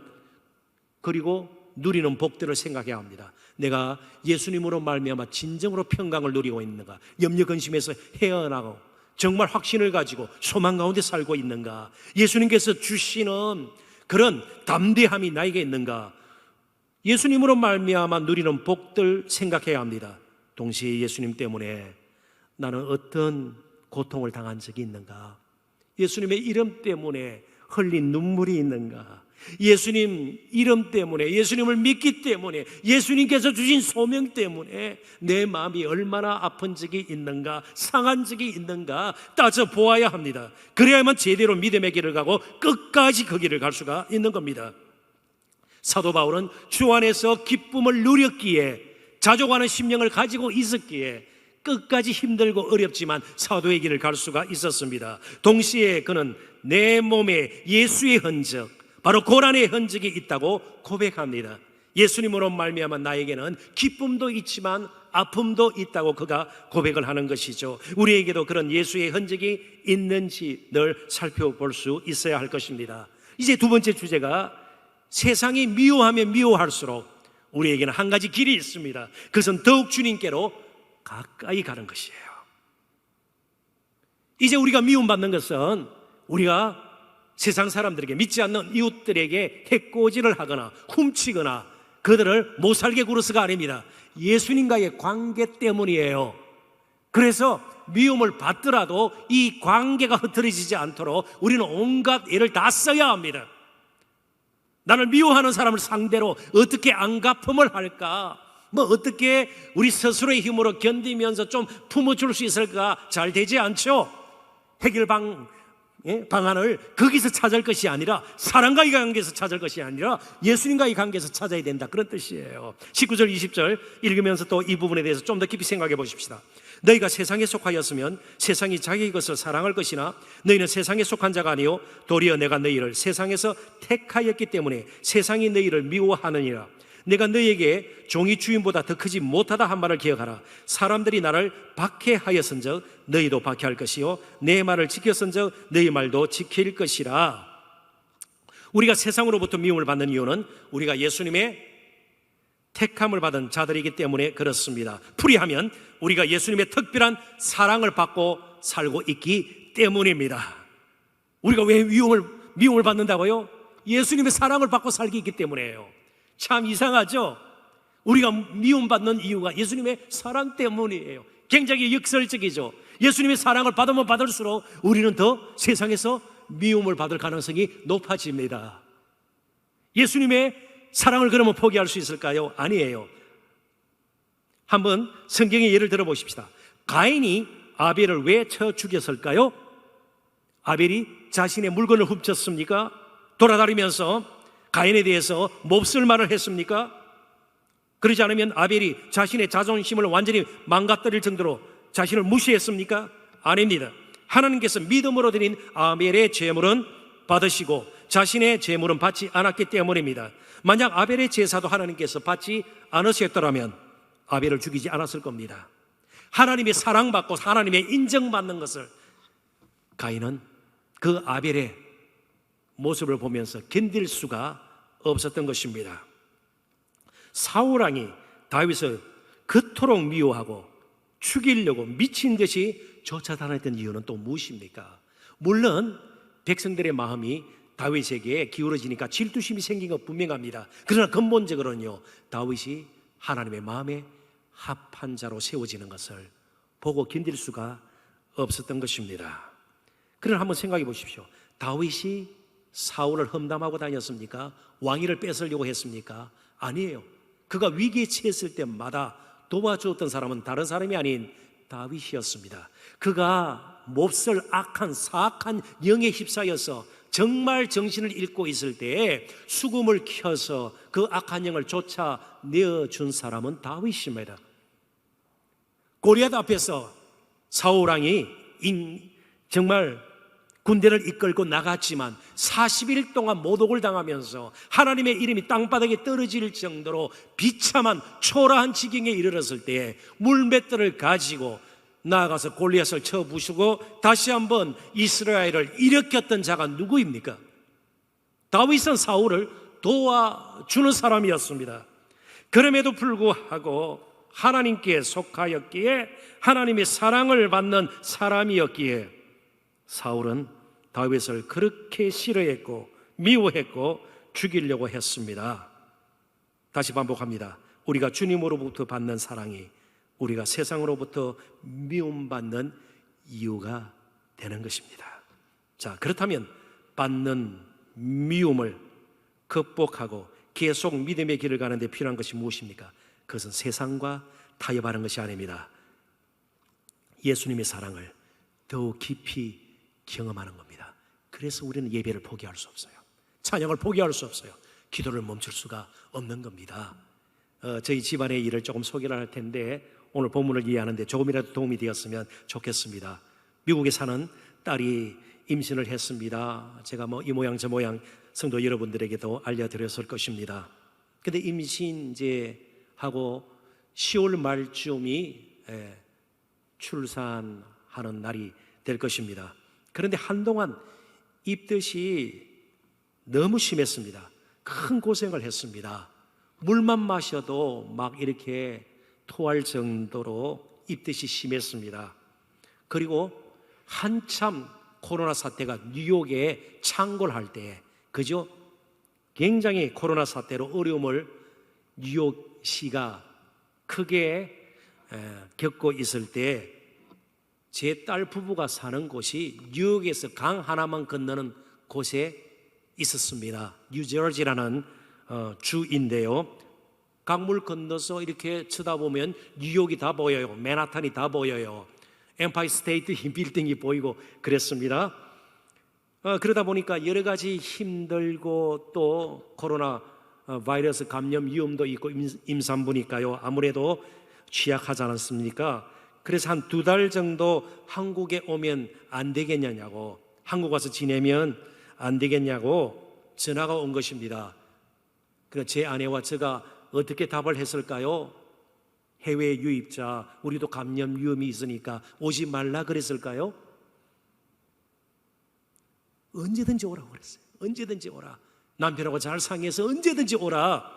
그리고 누리는 복들을 생각해야 합니다. 내가 예수님으로 말미암아 진정으로 평강을 누리고 있는가? 염려 근심에서 헤어나고 정말 확신을 가지고 소망 가운데 살고 있는가? 예수님께서 주시는 그런 담대함이 나에게 있는가? 예수님으로 말미암아 누리는 복들 생각해야 합니다. 동시에 예수님 때문에 나는 어떤 고통을 당한 적이 있는가? 예수님의 이름 때문에 흘린 눈물이 있는가? 예수님 이름 때문에, 예수님을 믿기 때문에, 예수님께서 주신 소명 때문에 내 마음이 얼마나 아픈 적이 있는가, 상한 적이 있는가 따져보아야 합니다. 그래야만 제대로 믿음의 길을 가고 끝까지 그 길을 갈 수가 있는 겁니다. 사도 바울은 주 안에서 기쁨을 누렸기에, 자족하는 심령을 가지고 있었기에 끝까지 힘들고 어렵지만 사도의 길을 갈 수가 있었습니다. 동시에 그는 내 몸에 예수의 흔적, 바로 고난의 흔적이 있다고 고백합니다. 예수님으로 말미암아 나에게는 기쁨도 있지만 아픔도 있다고 그가 고백을 하는 것이죠. 우리에게도 그런 예수의 흔적이 있는지 늘 살펴볼 수 있어야 할 것입니다. 이제 두 번째 주제가 세상이 미워하면 미워할수록 우리에게는 한 가지 길이 있습니다. 그것은 더욱 주님께로 가까이 가는 것이에요. 이제 우리가 미움받는 것은 우리가 세상 사람들에게, 믿지 않는 이웃들에게 해코지를 하거나 훔치거나 그들을 못살게 굴어서가 아닙니다. 예수님과의 관계 때문이에요. 그래서 미움을 받더라도 이 관계가 흐트러지지 않도록 우리는 온갖 애를 다 써야 합니다. 나를 미워하는 사람을 상대로 어떻게 안갚음을 할까? 어떻게 우리 스스로의 힘으로 견디면서 좀 품어줄 수 있을까? 잘 되지 않죠? 해결 방안을 거기서 찾을 것이 아니라, 사람과의 관계에서 찾을 것이 아니라 예수님과의 관계에서 찾아야 된다, 그런 뜻이에요. 19절 20절 읽으면서 또 이 부분에 대해서 좀 더 깊이 생각해 보십시다. 너희가 세상에 속하였으면 세상이 자기 것을 사랑할 것이나 너희는 세상에 속한 자가 아니요 도리어 내가 너희를 세상에서 택하였기 때문에 세상이 너희를 미워하느니라. 내가 너희에게 종이 주인보다 더 크지 못하다 한 말을 기억하라. 사람들이 나를 박해하였은즉 너희도 박해할 것이요 내 말을 지켰은즉 너희 말도 지킬 것이라. 우리가 세상으로부터 미움을 받는 이유는 우리가 예수님의 택함을 받은 자들이기 때문에 그렇습니다. 풀이하면 우리가 예수님의 특별한 사랑을 받고 살고 있기 때문입니다. 우리가 왜 미움을 받는다고요? 예수님의 사랑을 받고 살기 있기 때문이에요. 참 이상하죠? 우리가 미움받는 이유가 예수님의 사랑 때문이에요. 굉장히 역설적이죠. 예수님의 사랑을 받으면 받을수록 우리는 더 세상에서 미움을 받을 가능성이 높아집니다. 예수님의 사랑을 그러면 포기할 수 있을까요? 아니에요. 한번 성경의 예를 들어보십시다. 가인이 아벨을 왜 쳐 죽였을까요? 아벨이 자신의 물건을 훔쳤습니까? 돌아다니면서 가인에 대해서 몹쓸 말을 했습니까? 그러지 않으면 아벨이 자신의 자존심을 완전히 망가뜨릴 정도로 자신을 무시했습니까? 아닙니다. 하나님께서 믿음으로 드린 아벨의 제물은 받으시고 자신의 제물은 받지 않았기 때문입니다. 만약 아벨의 제사도 하나님께서 받지 않으셨더라면 아벨을 죽이지 않았을 겁니다. 하나님의 사랑받고 하나님의 인정받는 것을 가인은 그 아벨의 모습을 보면서 견딜 수가 없었던 것입니다. 사울왕이 다윗을 그토록 미워하고 죽이려고 미친 듯이 쫓아다녔던 이유는 또 무엇입니까? 물론 백성들의 마음이 다윗에게 기울어지니까 질투심이 생긴 것 분명합니다. 그러나 근본적으로는요, 다윗이 하나님의 마음에 합한 자로 세워지는 것을 보고 견딜 수가 없었던 것입니다. 그러나 한번 생각해 보십시오. 다윗이 사울을 험담하고 다녔습니까? 왕위를 뺏으려고 했습니까? 아니에요. 그가 위기에 처했을 때마다 도와주었던 사람은 다른 사람이 아닌 다윗이었습니다. 그가 몹쓸 악한 사악한 영에 휩싸여서 정말 정신을 잃고 있을 때에 수금을 켜서 그 악한 영을 쫓아내어준 사람은 다윗입니다. 골리앗 앞에서 사울왕이 정말 군대를 이끌고 나갔지만 40일 동안 모독을 당하면서 하나님의 이름이 땅바닥에 떨어질 정도로 비참한 초라한 지경에 이르렀을 때 물맷돌을 가지고 나아가서 골리앗을 쳐 부수고 다시 한번 이스라엘을 일으켰던 자가 누구입니까? 다윗은 사울을 도와주는 사람이었습니다. 그럼에도 불구하고 하나님께 속하였기에 하나님의 사랑을 받는 사람이었기에 사울은 다윗을 그렇게 싫어했고 미워했고 죽이려고 했습니다. 다시 반복합니다. 우리가 주님으로부터 받는 사랑이 우리가 세상으로부터 미움받는 이유가 되는 것입니다. 자, 그렇다면 받는 미움을 극복하고 계속 믿음의 길을 가는데 필요한 것이 무엇입니까? 그것은 세상과 타협하는 것이 아닙니다. 예수님의 사랑을 더욱 깊이 경험하는 겁니다. 그래서 우리는 예배를 포기할 수 없어요. 찬양을 포기할 수 없어요. 기도를 멈출 수가 없는 겁니다. 저희 집안의 일을 조금 소개를 할 텐데 오늘 본문을 이해하는데 조금이라도 도움이 되었으면 좋겠습니다. 미국에 사는 딸이 임신을 했습니다. 제가 이 모양 저 모양 성도 여러분들에게도 알려드렸을 것입니다. 근데 임신 이제 하고 10월 말쯤이 출산하는 날이 될 것입니다. 그런데 한동안 입덧이 너무 심했습니다. 큰 고생을 했습니다. 물만 마셔도 막 이렇게 토할 정도로 입덧이 심했습니다. 그리고 한참 코로나 사태가 뉴욕에 창궐할 때, 그죠? 굉장히 코로나 사태로 어려움을 뉴욕시가 크게 겪고 있을 때 제 딸 부부가 사는 곳이 뉴욕에서 강 하나만 건너는 곳에 있었습니다. 뉴저지라는 주인데요. 강물 건너서 이렇게 쳐다보면 뉴욕이 다 보여요. 맨하탄이 다 보여요. 엠파이 스테이트 빌딩이 보이고 그랬습니다. 그러다 보니까 여러 가지 힘들고 또 코로나 바이러스 감염 위험도 있고 임산부니까요. 아무래도 취약하지 않았습니까? 그래서 한 2달 정도 한국에 오면 안 되겠냐고, 한국 와서 지내면 안 되겠냐고 전화가 온 것입니다. 그래서 제 아내와 제가 어떻게 답을 했을까요? 해외 유입자, 우리도 감염 위험이 있으니까 오지 말라 그랬을까요? 언제든지 오라고 그랬어요. 언제든지 오라. 남편하고 잘 상의해서 언제든지 오라.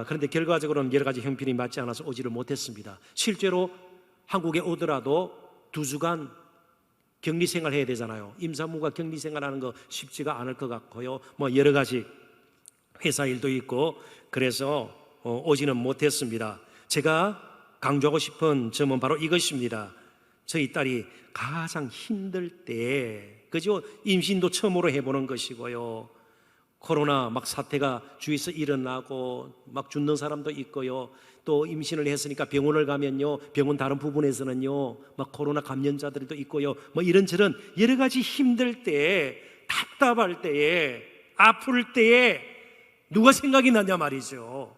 그런데 결과적으로는 여러 가지 형편이 맞지 않아서 오지를 못했습니다. 실제로 한국에 오더라도 2주간 격리생활 해야 되잖아요. 임산부가 격리생활하는 거 쉽지가 않을 것 같고요. 뭐 여러 가지 회사 일도 있고 그래서 오지는 못했습니다. 제가 강조하고 싶은 점은 바로 이것입니다. 저희 딸이 가장 힘들 때, 그죠? 임신도 처음으로 해보는 것이고요. 코로나 막 사태가 주위에서 일어나고 막 죽는 사람도 있고요. 또 임신을 했으니까 병원을 가면요, 병원 다른 부분에서는요, 막 코로나 감염자들도 있고요. 뭐 이런저런 여러 가지 힘들 때, 답답할 때에, 아플 때에 누가 생각이 나냐 말이죠.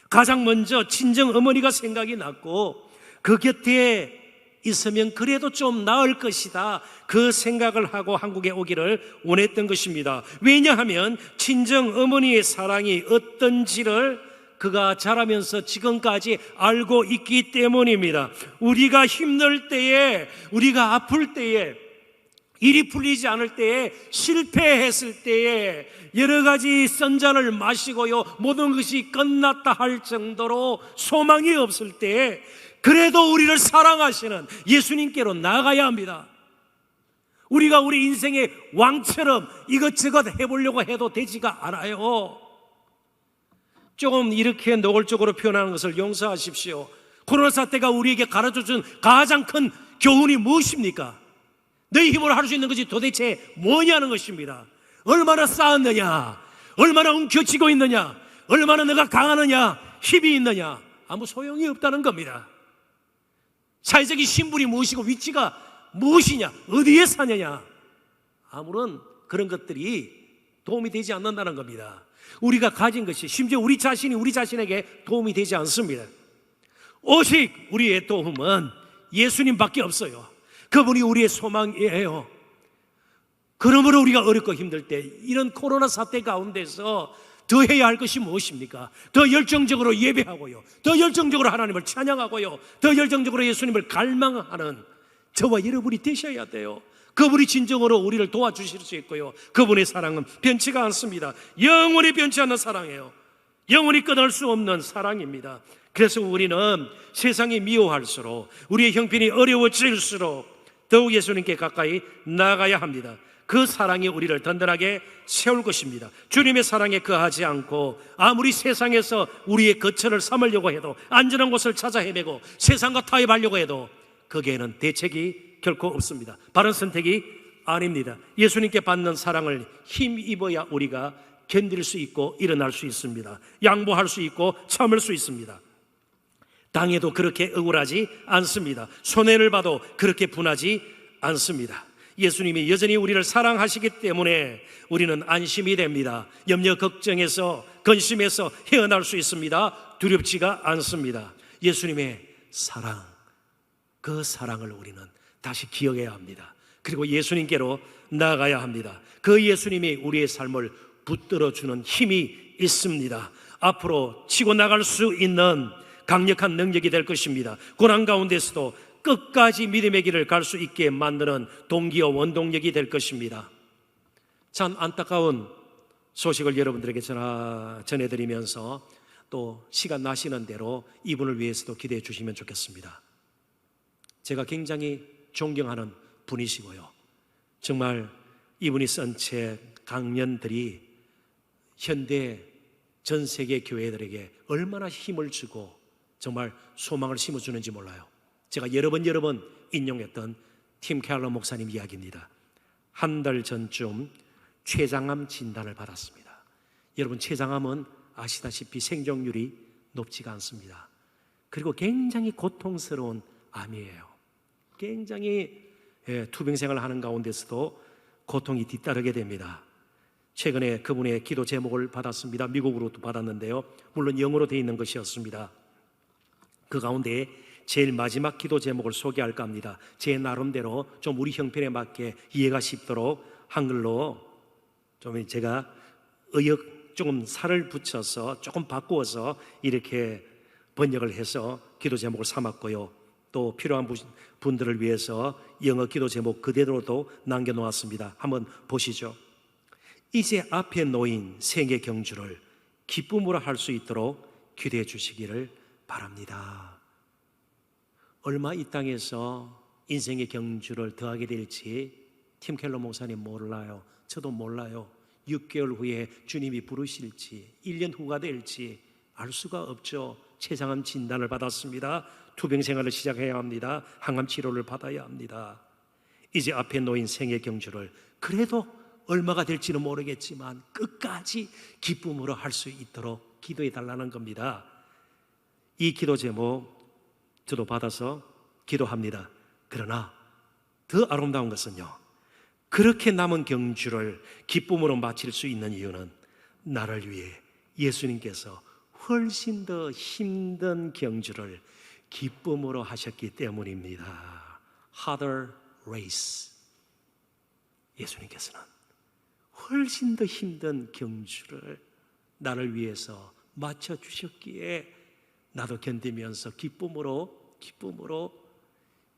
가장 먼저 친정 어머니가 생각이 났고 그 곁에 있으면 그래도 좀 나을 것이다, 그 생각을 하고 한국에 오기를 원했던 것입니다. 왜냐하면 친정 어머니의 사랑이 어떤지를 그가 자라면서 지금까지 알고 있기 때문입니다. 우리가 힘들 때에, 우리가 아플 때에, 일이 풀리지 않을 때에, 실패했을 때에, 여러 가지 썬잔을 마시고요, 모든 것이 끝났다 할 정도로 소망이 없을 때에 그래도 우리를 사랑하시는 예수님께로 나가야 합니다. 우리가 우리 인생의 왕처럼 이것저것 해보려고 해도 되지가 않아요. 조금 이렇게 노골적으로 표현하는 것을 용서하십시오. 코로나 사태가 우리에게 가르쳐준 가장 큰 교훈이 무엇입니까? 너희 힘으로 할 수 있는 것이 도대체 뭐냐는 것입니다. 얼마나 쌓았느냐, 얼마나 움켜쥐고 있느냐, 얼마나 너가 강하느냐, 힘이 있느냐, 아무 소용이 없다는 겁니다. 사회적인 신분이 무엇이고 위치가 무엇이냐, 어디에 사느냐, 아무런 그런 것들이 도움이 되지 않는다는 겁니다. 우리가 가진 것이 심지어 우리 자신이 우리 자신에게 도움이 되지 않습니다. 오직 우리의 도움은 예수님밖에 없어요. 그분이 우리의 소망이에요. 그러므로 우리가 어렵고 힘들 때, 이런 코로나 사태 가운데서 더 해야 할 것이 무엇입니까? 더 열정적으로 예배하고요, 더 열정적으로 하나님을 찬양하고요, 더 열정적으로 예수님을 갈망하는 저와 여러분이 되셔야 돼요. 그분이 진정으로 우리를 도와주실 수 있고요, 그분의 사랑은 변치가 않습니다. 영원히 변치 않는 사랑이에요. 영원히 끊을 수 없는 사랑입니다. 그래서 우리는 세상이 미워할수록, 우리의 형편이 어려워질수록 더욱 예수님께 가까이 나가야 합니다. 그 사랑이 우리를 든든하게 세울 것입니다. 주님의 사랑에 거하지 않고 아무리 세상에서 우리의 거처를 삼으려고 해도, 안전한 곳을 찾아 헤매고 세상과 타협하려고 해도 거기에는 대책이 결코 없습니다. 바른 선택이 아닙니다. 예수님께 받는 사랑을 힘입어야 우리가 견딜 수 있고 일어날 수 있습니다. 양보할 수 있고 참을 수 있습니다. 당해도 그렇게 억울하지 않습니다. 손해를 봐도 그렇게 분하지 않습니다. 예수님이 여전히 우리를 사랑하시기 때문에 우리는 안심이 됩니다. 염려, 걱정에서, 근심에서 헤어날 수 있습니다. 두렵지가 않습니다. 예수님의 사랑, 그 사랑을 우리는 다시 기억해야 합니다. 그리고 예수님께로 나아가야 합니다. 그 예수님이 우리의 삶을 붙들어주는 힘이 있습니다. 앞으로 치고 나갈 수 있는 강력한 능력이 될 것입니다. 고난 가운데서도 끝까지 믿음의 길을 갈 수 있게 만드는 동기와 원동력이 될 것입니다. 참 안타까운 소식을 여러분들에게 전해드리면서 또 시간 나시는 대로 이분을 위해서도 기대해 주시면 좋겠습니다. 제가 굉장히 존경하는 분이시고요, 정말 이분이 쓴 책 강연들이 현대 전 세계 교회들에게 얼마나 힘을 주고 정말 소망을 심어주는지 몰라요. 제가 여러 번 인용했던 팀 켈러 목사님 이야기입니다. 한 달 전쯤 췌장암 진단을 받았습니다. 여러분, 췌장암은 아시다시피 생존율이 높지가 않습니다. 그리고 굉장히 고통스러운 암이에요. 굉장히 투병 생활을 하는 가운데서도 고통이 뒤따르게 됩니다. 최근에 그분의 기도 제목을 받았습니다. 미국으로도 받았는데요, 물론 영어로 되어 있는 것이었습니다. 그 가운데 제일 마지막 기도 제목을 소개할까 합니다. 제 나름대로 좀 우리 형편에 맞게 이해가 쉽도록 한글로 좀 제가 조금 살을 붙여서 조금 바꾸어서 이렇게 번역을 해서 기도 제목을 삼았고요, 또 필요한 분들을 위해서 영어 기도 제목 그대로도 남겨놓았습니다. 한번 보시죠. 이제 앞에 놓인 생애 경주를 기쁨으로 할 수 있도록 기도해 주시기를 바랍니다. 얼마 이 땅에서 인생의 경주를 더하게 될지 팀 켈러 목사님 몰라요. 저도 몰라요. 6개월 후에 주님이 부르실지 1년 후가 될지 알 수가 없죠. 췌장암 진단을 받았습니다. 투병 생활을 시작해야 합니다. 항암 치료를 받아야 합니다. 이제 앞에 놓인 생애 경주를 그래도 얼마가 될지는 모르겠지만 끝까지 기쁨으로 할 수 있도록 기도해 달라는 겁니다. 이 기도 제목 저도 받아서 기도합니다. 그러나 더 아름다운 것은요, 그렇게 남은 경주를 기쁨으로 마칠 수 있는 이유는 나를 위해 예수님께서 훨씬 더 힘든 경주를 기쁨으로 하셨기 때문입니다. Harder race. 예수님께서는 훨씬 더 힘든 경주를 나를 위해서 마쳐 주셨기에 나도 견디면서 기쁨으로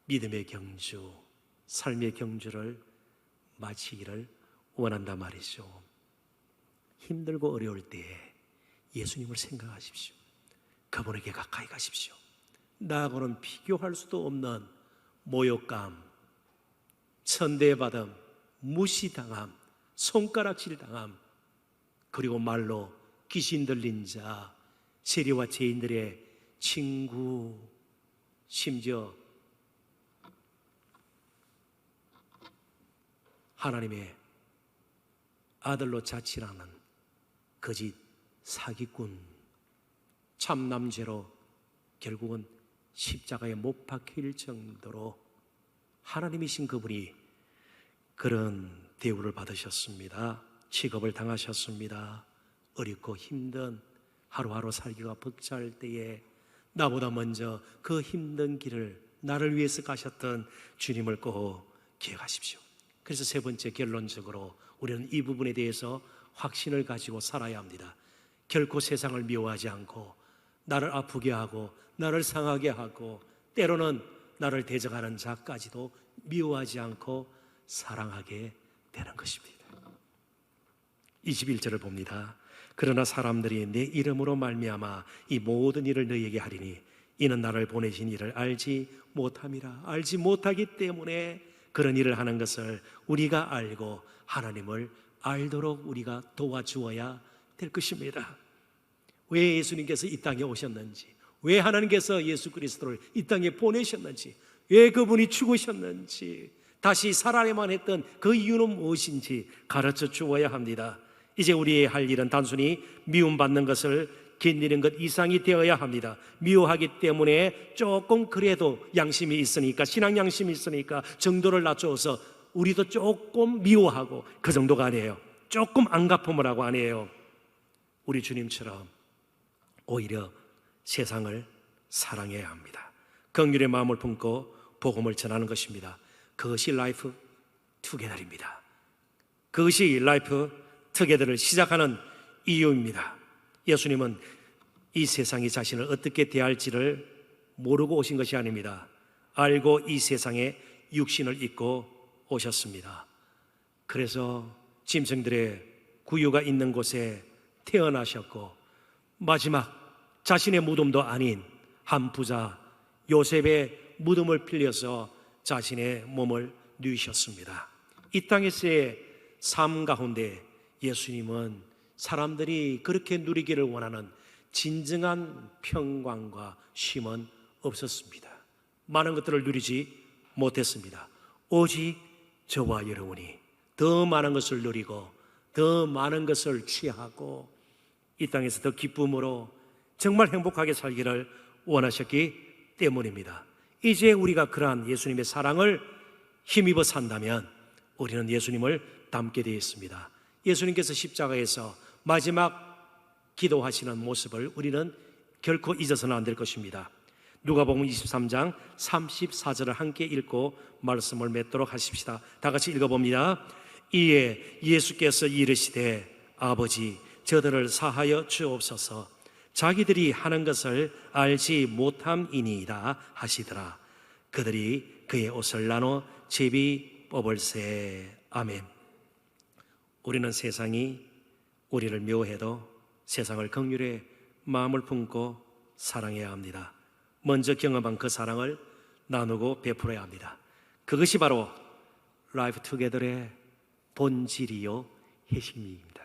믿음의 경주, 삶의 경주를 마치기를 원한단 말이죠. 힘들고 어려울 때에 예수님을 생각하십시오. 그분에게 가까이 가십시오. 나하고는 비교할 수도 없는 모욕감, 천대받음, 무시당함, 손가락질 당함, 그리고 말로 귀신 들린 자, 세리와 죄인들의 친구, 심지어 하나님의 아들로 자칭하는 거짓 사기꾼, 참남죄로 결국은 십자가에 못 박힐 정도로 하나님이신 그분이 그런 대우를 받으셨습니다. 취급을 당하셨습니다. 어렵고 힘든 하루하루 살기가 벅찰 때에 나보다 먼저 그 힘든 길을 나를 위해서 가셨던 주님을 꼭 기억하십시오. 그래서 세 번째, 결론적으로 우리는 이 부분에 대해서 확신을 가지고 살아야 합니다. 결코 세상을 미워하지 않고 나를 아프게 하고 나를 상하게 하고 때로는 나를 대적하는 자까지도 미워하지 않고 사랑하게 되는 것입니다. 21절을 봅니다. 그러나 사람들이 내 이름으로 말미암아 이 모든 일을 너희에게 하리니 이는 나를 보내신 이를 알지 못함이라. 알지 못하기 때문에 그런 일을 하는 것을 우리가 알고 하나님을 알도록 우리가 도와주어야 될 것입니다. 왜 예수님께서 이 땅에 오셨는지, 왜 하나님께서 예수 그리스도를 이 땅에 보내셨는지, 왜 그분이 죽으셨는지, 다시 살아야만 했던 그 이유는 무엇인지 가르쳐 주어야 합니다. 이제 우리의 할 일은 단순히 미움받는 것을 견디는 것 이상이 되어야 합니다. 미워하기 때문에 조금 그래도 양심이 있으니까, 신앙 양심이 있으니까 정도를 낮춰서 우리도 조금 미워하고 그 정도가 아니에요. 조금 안갚음을 하고 아니에요. 우리 주님처럼 오히려 세상을 사랑해야 합니다. 긍휼의 마음을 품고 복음을 전하는 것입니다. 그것이 라이프 투게더입니다. 그것이 라이프 투게더를 시작하는 이유입니다. 예수님은 이 세상이 자신을 어떻게 대할지를 모르고 오신 것이 아닙니다. 알고 이 세상에 육신을 입고 오셨습니다. 그래서 짐승들의 구유가 있는 곳에 태어나셨고, 마지막 자신의 무덤도 아닌 한 부자 요셉의 무덤을 빌려서 자신의 몸을 누이셨습니다. 이 땅에서의 삶 가운데 예수님은 사람들이 그렇게 누리기를 원하는 진정한 평강과 쉼은 없었습니다. 많은 것들을 누리지 못했습니다. 오직 저와 여러분이 더 많은 것을 누리고 더 많은 것을 취하고 이 땅에서 더 기쁨으로 정말 행복하게 살기를 원하셨기 때문입니다. 이제 우리가 그러한 예수님의 사랑을 힘입어 산다면 우리는 예수님을 닮게 되어 있습니다. 예수님께서 십자가에서 마지막 기도하시는 모습을 우리는 결코 잊어서는 안 될 것입니다. 누가복음 23장 34절을 함께 읽고 말씀을 맺도록 하십시다. 다 같이 읽어봅니다. 이에 예수께서 이르시되 아버지 저들을 사하여 주옵소서 자기들이 하는 것을 알지 못함이니이다 하시더라. 그들이 그의 옷을 나눠 제비 뽑을세. 아멘. 우리는 세상이 우리를 미워해도 세상을 긍휼히 마음을 품고 사랑해야 합니다. 먼저 경험한 그 사랑을 나누고 베풀어야 합니다. 그것이 바로 라이프 투게더의 본질이요 핵심입니다.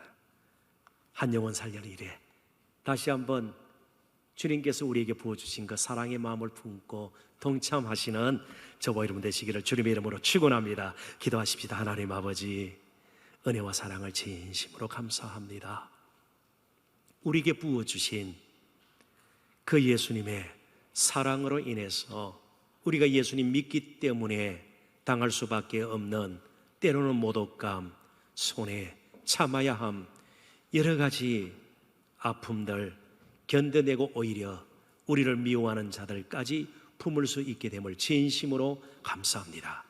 한 영혼 살려는 일에 다시 한번 주님께서 우리에게 부어주신 그 사랑의 마음을 품고 동참하시는 저와 여러분 되시기를 주님의 이름으로 축원합니다. 기도하십시다. 하나님 아버지, 은혜와 사랑을 진심으로 감사합니다. 우리에게 부어주신 그 예수님의 사랑으로 인해서 우리가 예수님 믿기 때문에 당할 수밖에 없는 때로는 모독감, 손해, 참아야 함, 여러 가지 아픔들 견뎌내고 오히려 우리를 미워하는 자들까지 품을 수 있게 됨을 진심으로 감사합니다.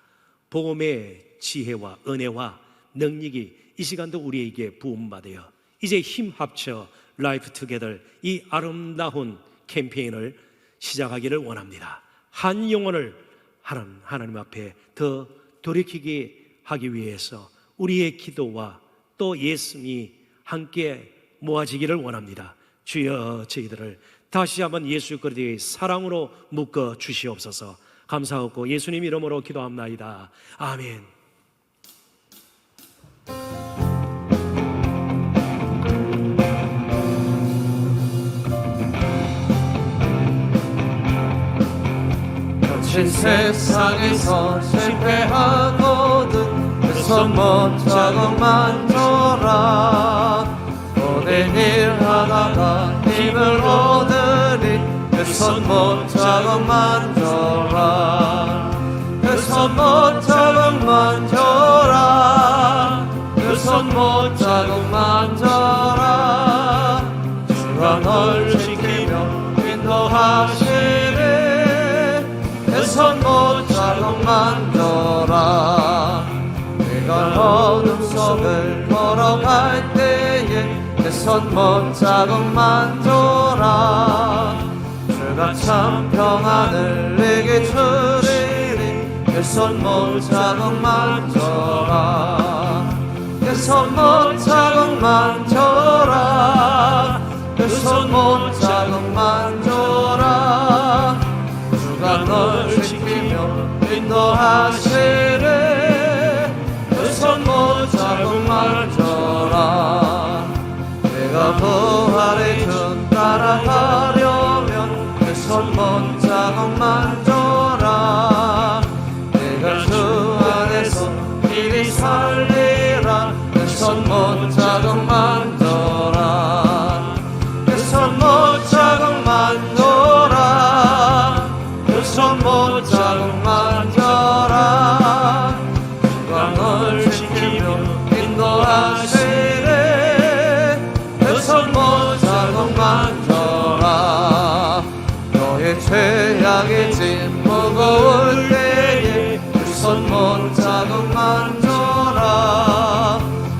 복음의 지혜와 은혜와 능력이 이 시간도 우리에게 부음받아요. 이제 힘 합쳐 라이프 투게더 이 아름다운 캠페인을 시작하기를 원합니다. 한 영혼을 하나님 앞에 더 돌이키게 하기 위해서 우리의 기도와 또 예수님이 함께 모아지기를 원합니다. 주여 저희들을 다시 한번 예수 그리스도의 사랑으로 묶어 주시옵소서. 감사하고 예수님 이름으로 기도합나이다. 아멘. 거친 세상에서 실패하거든 그 손못 자국만 줘라. 오늘 일하다가 힘을 얻으리 그 손못 자국만 줘라. 그 손못 자국만 줘라. 그 손못 자국만 줘라. 주가 널 지키며 인도하시리 그 손못 자국만 줘라. 내가 어둠 속을 걸어갈 때에 내 손못 자국만 줘라. 주가 참 평안을 내게 주리리 내 손못 자국만 줘라. 내 손못 자국만 줘라. 내 손못 자국만 줘라. 주가 널 지키며 인도하시네 그 손못 자국만 줘라. 내가 부활의 주 따라가려면 그 손못 자국만 줘라. 내가 주 안에서 길이 살리라 그 손못 자국만 줘라. 그 손못 자국만 줘라. 그 손못 자국만 줘라. 주가 널 지키며 인도하시네 그 손못 자국만 줘라. 너의 죄악의 짐 무거울 때에 그 손못 자국만 줘라.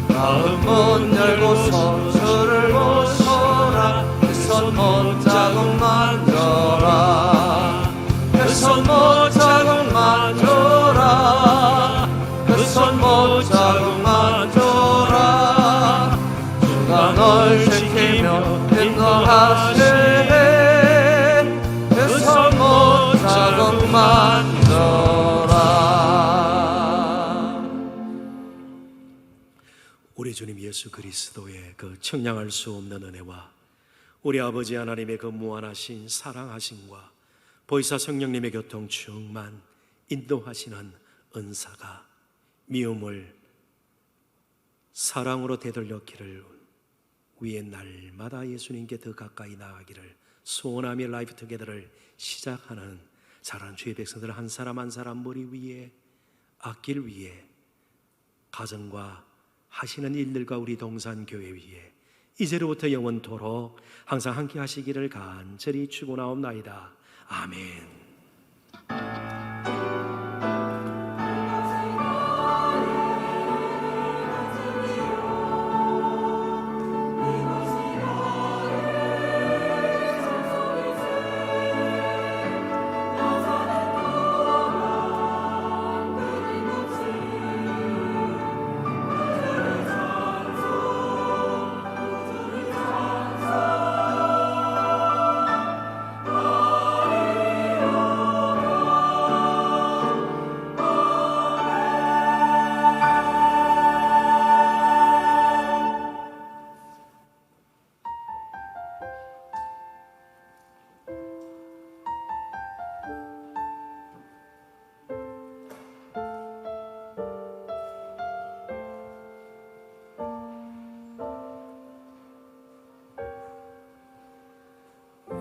마음 문 열고서 주를 모셔라 못 자국만 줘라. 주가 널 지키며 인도하시네. 그 손 못 자국만 줘라. 우리 주님 예수 그리스도의 그 청량할 수 없는 은혜와 우리 아버지 하나님의 그 무한하신 사랑하심과 보이사 성령님의 교통 충만 인도하시는 은사가 미움을 사랑으로 되돌렸기를 위해 날마다 예수님께 더 가까이 나아가기를 소원하며 라이프 투게더를 시작하는 사랑하는 주의 백성들 한 사람 한 사람 머리 위에 악길 위에 가정과 하시는 일들과 우리 동산교회 위에 이제로부터 영원토록 항상 함께 하시기를 간절히 축원하옵나이다. 아멘.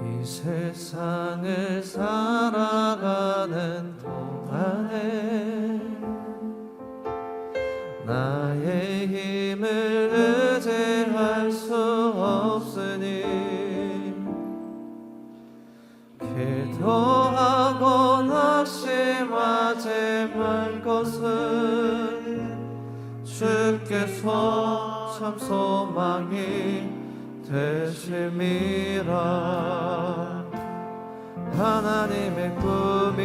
이 세상을 살아가는 동안에 나의 힘을 의지할 수 없으니 기도하고 낙심하지 말 것은 주께서 참 소망이 되심이라. 하나님의 꿈이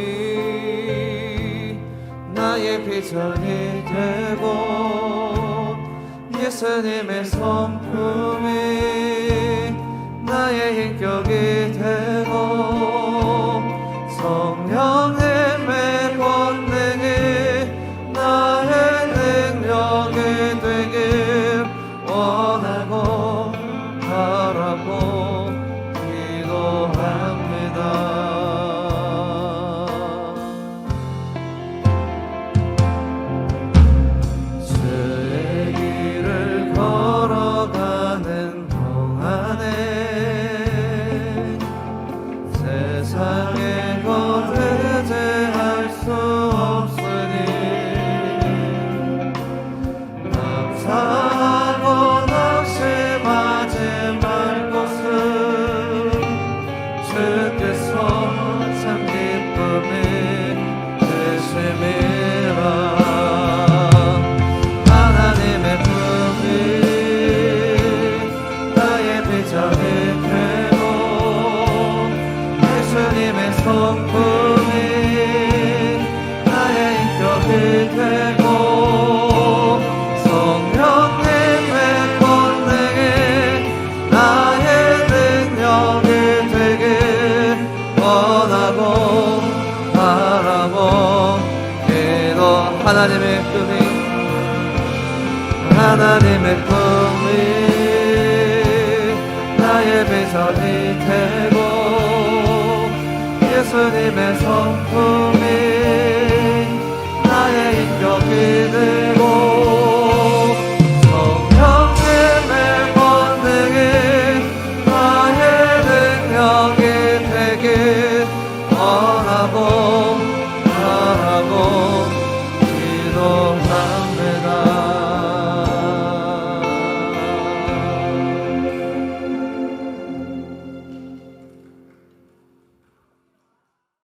나의 비전이 되고 예수님의 성품이 나의 인격이 되고 성령님의 권능이 나의 능력이 되길 원하고 바라고 기도합니다. 주의 길을 걸어가는 동안에 세상의 것 의지할 수 없으니 낙사하고 낙심하지 말 것은 주께서 참 기쁨이 되심이라. 하나님의 품이 나의 비전이 되고 예수님의 성품이 나의 인격이 되고 성령님의 권능이 나의 능력이 되길 원하고 바라고 기도. 하나님의 꿈이 나의 비전이 되고 예수님의 성품이 나의 인격이 되고 성령님의 권능이 나의 능력이 되길 원하고 바라고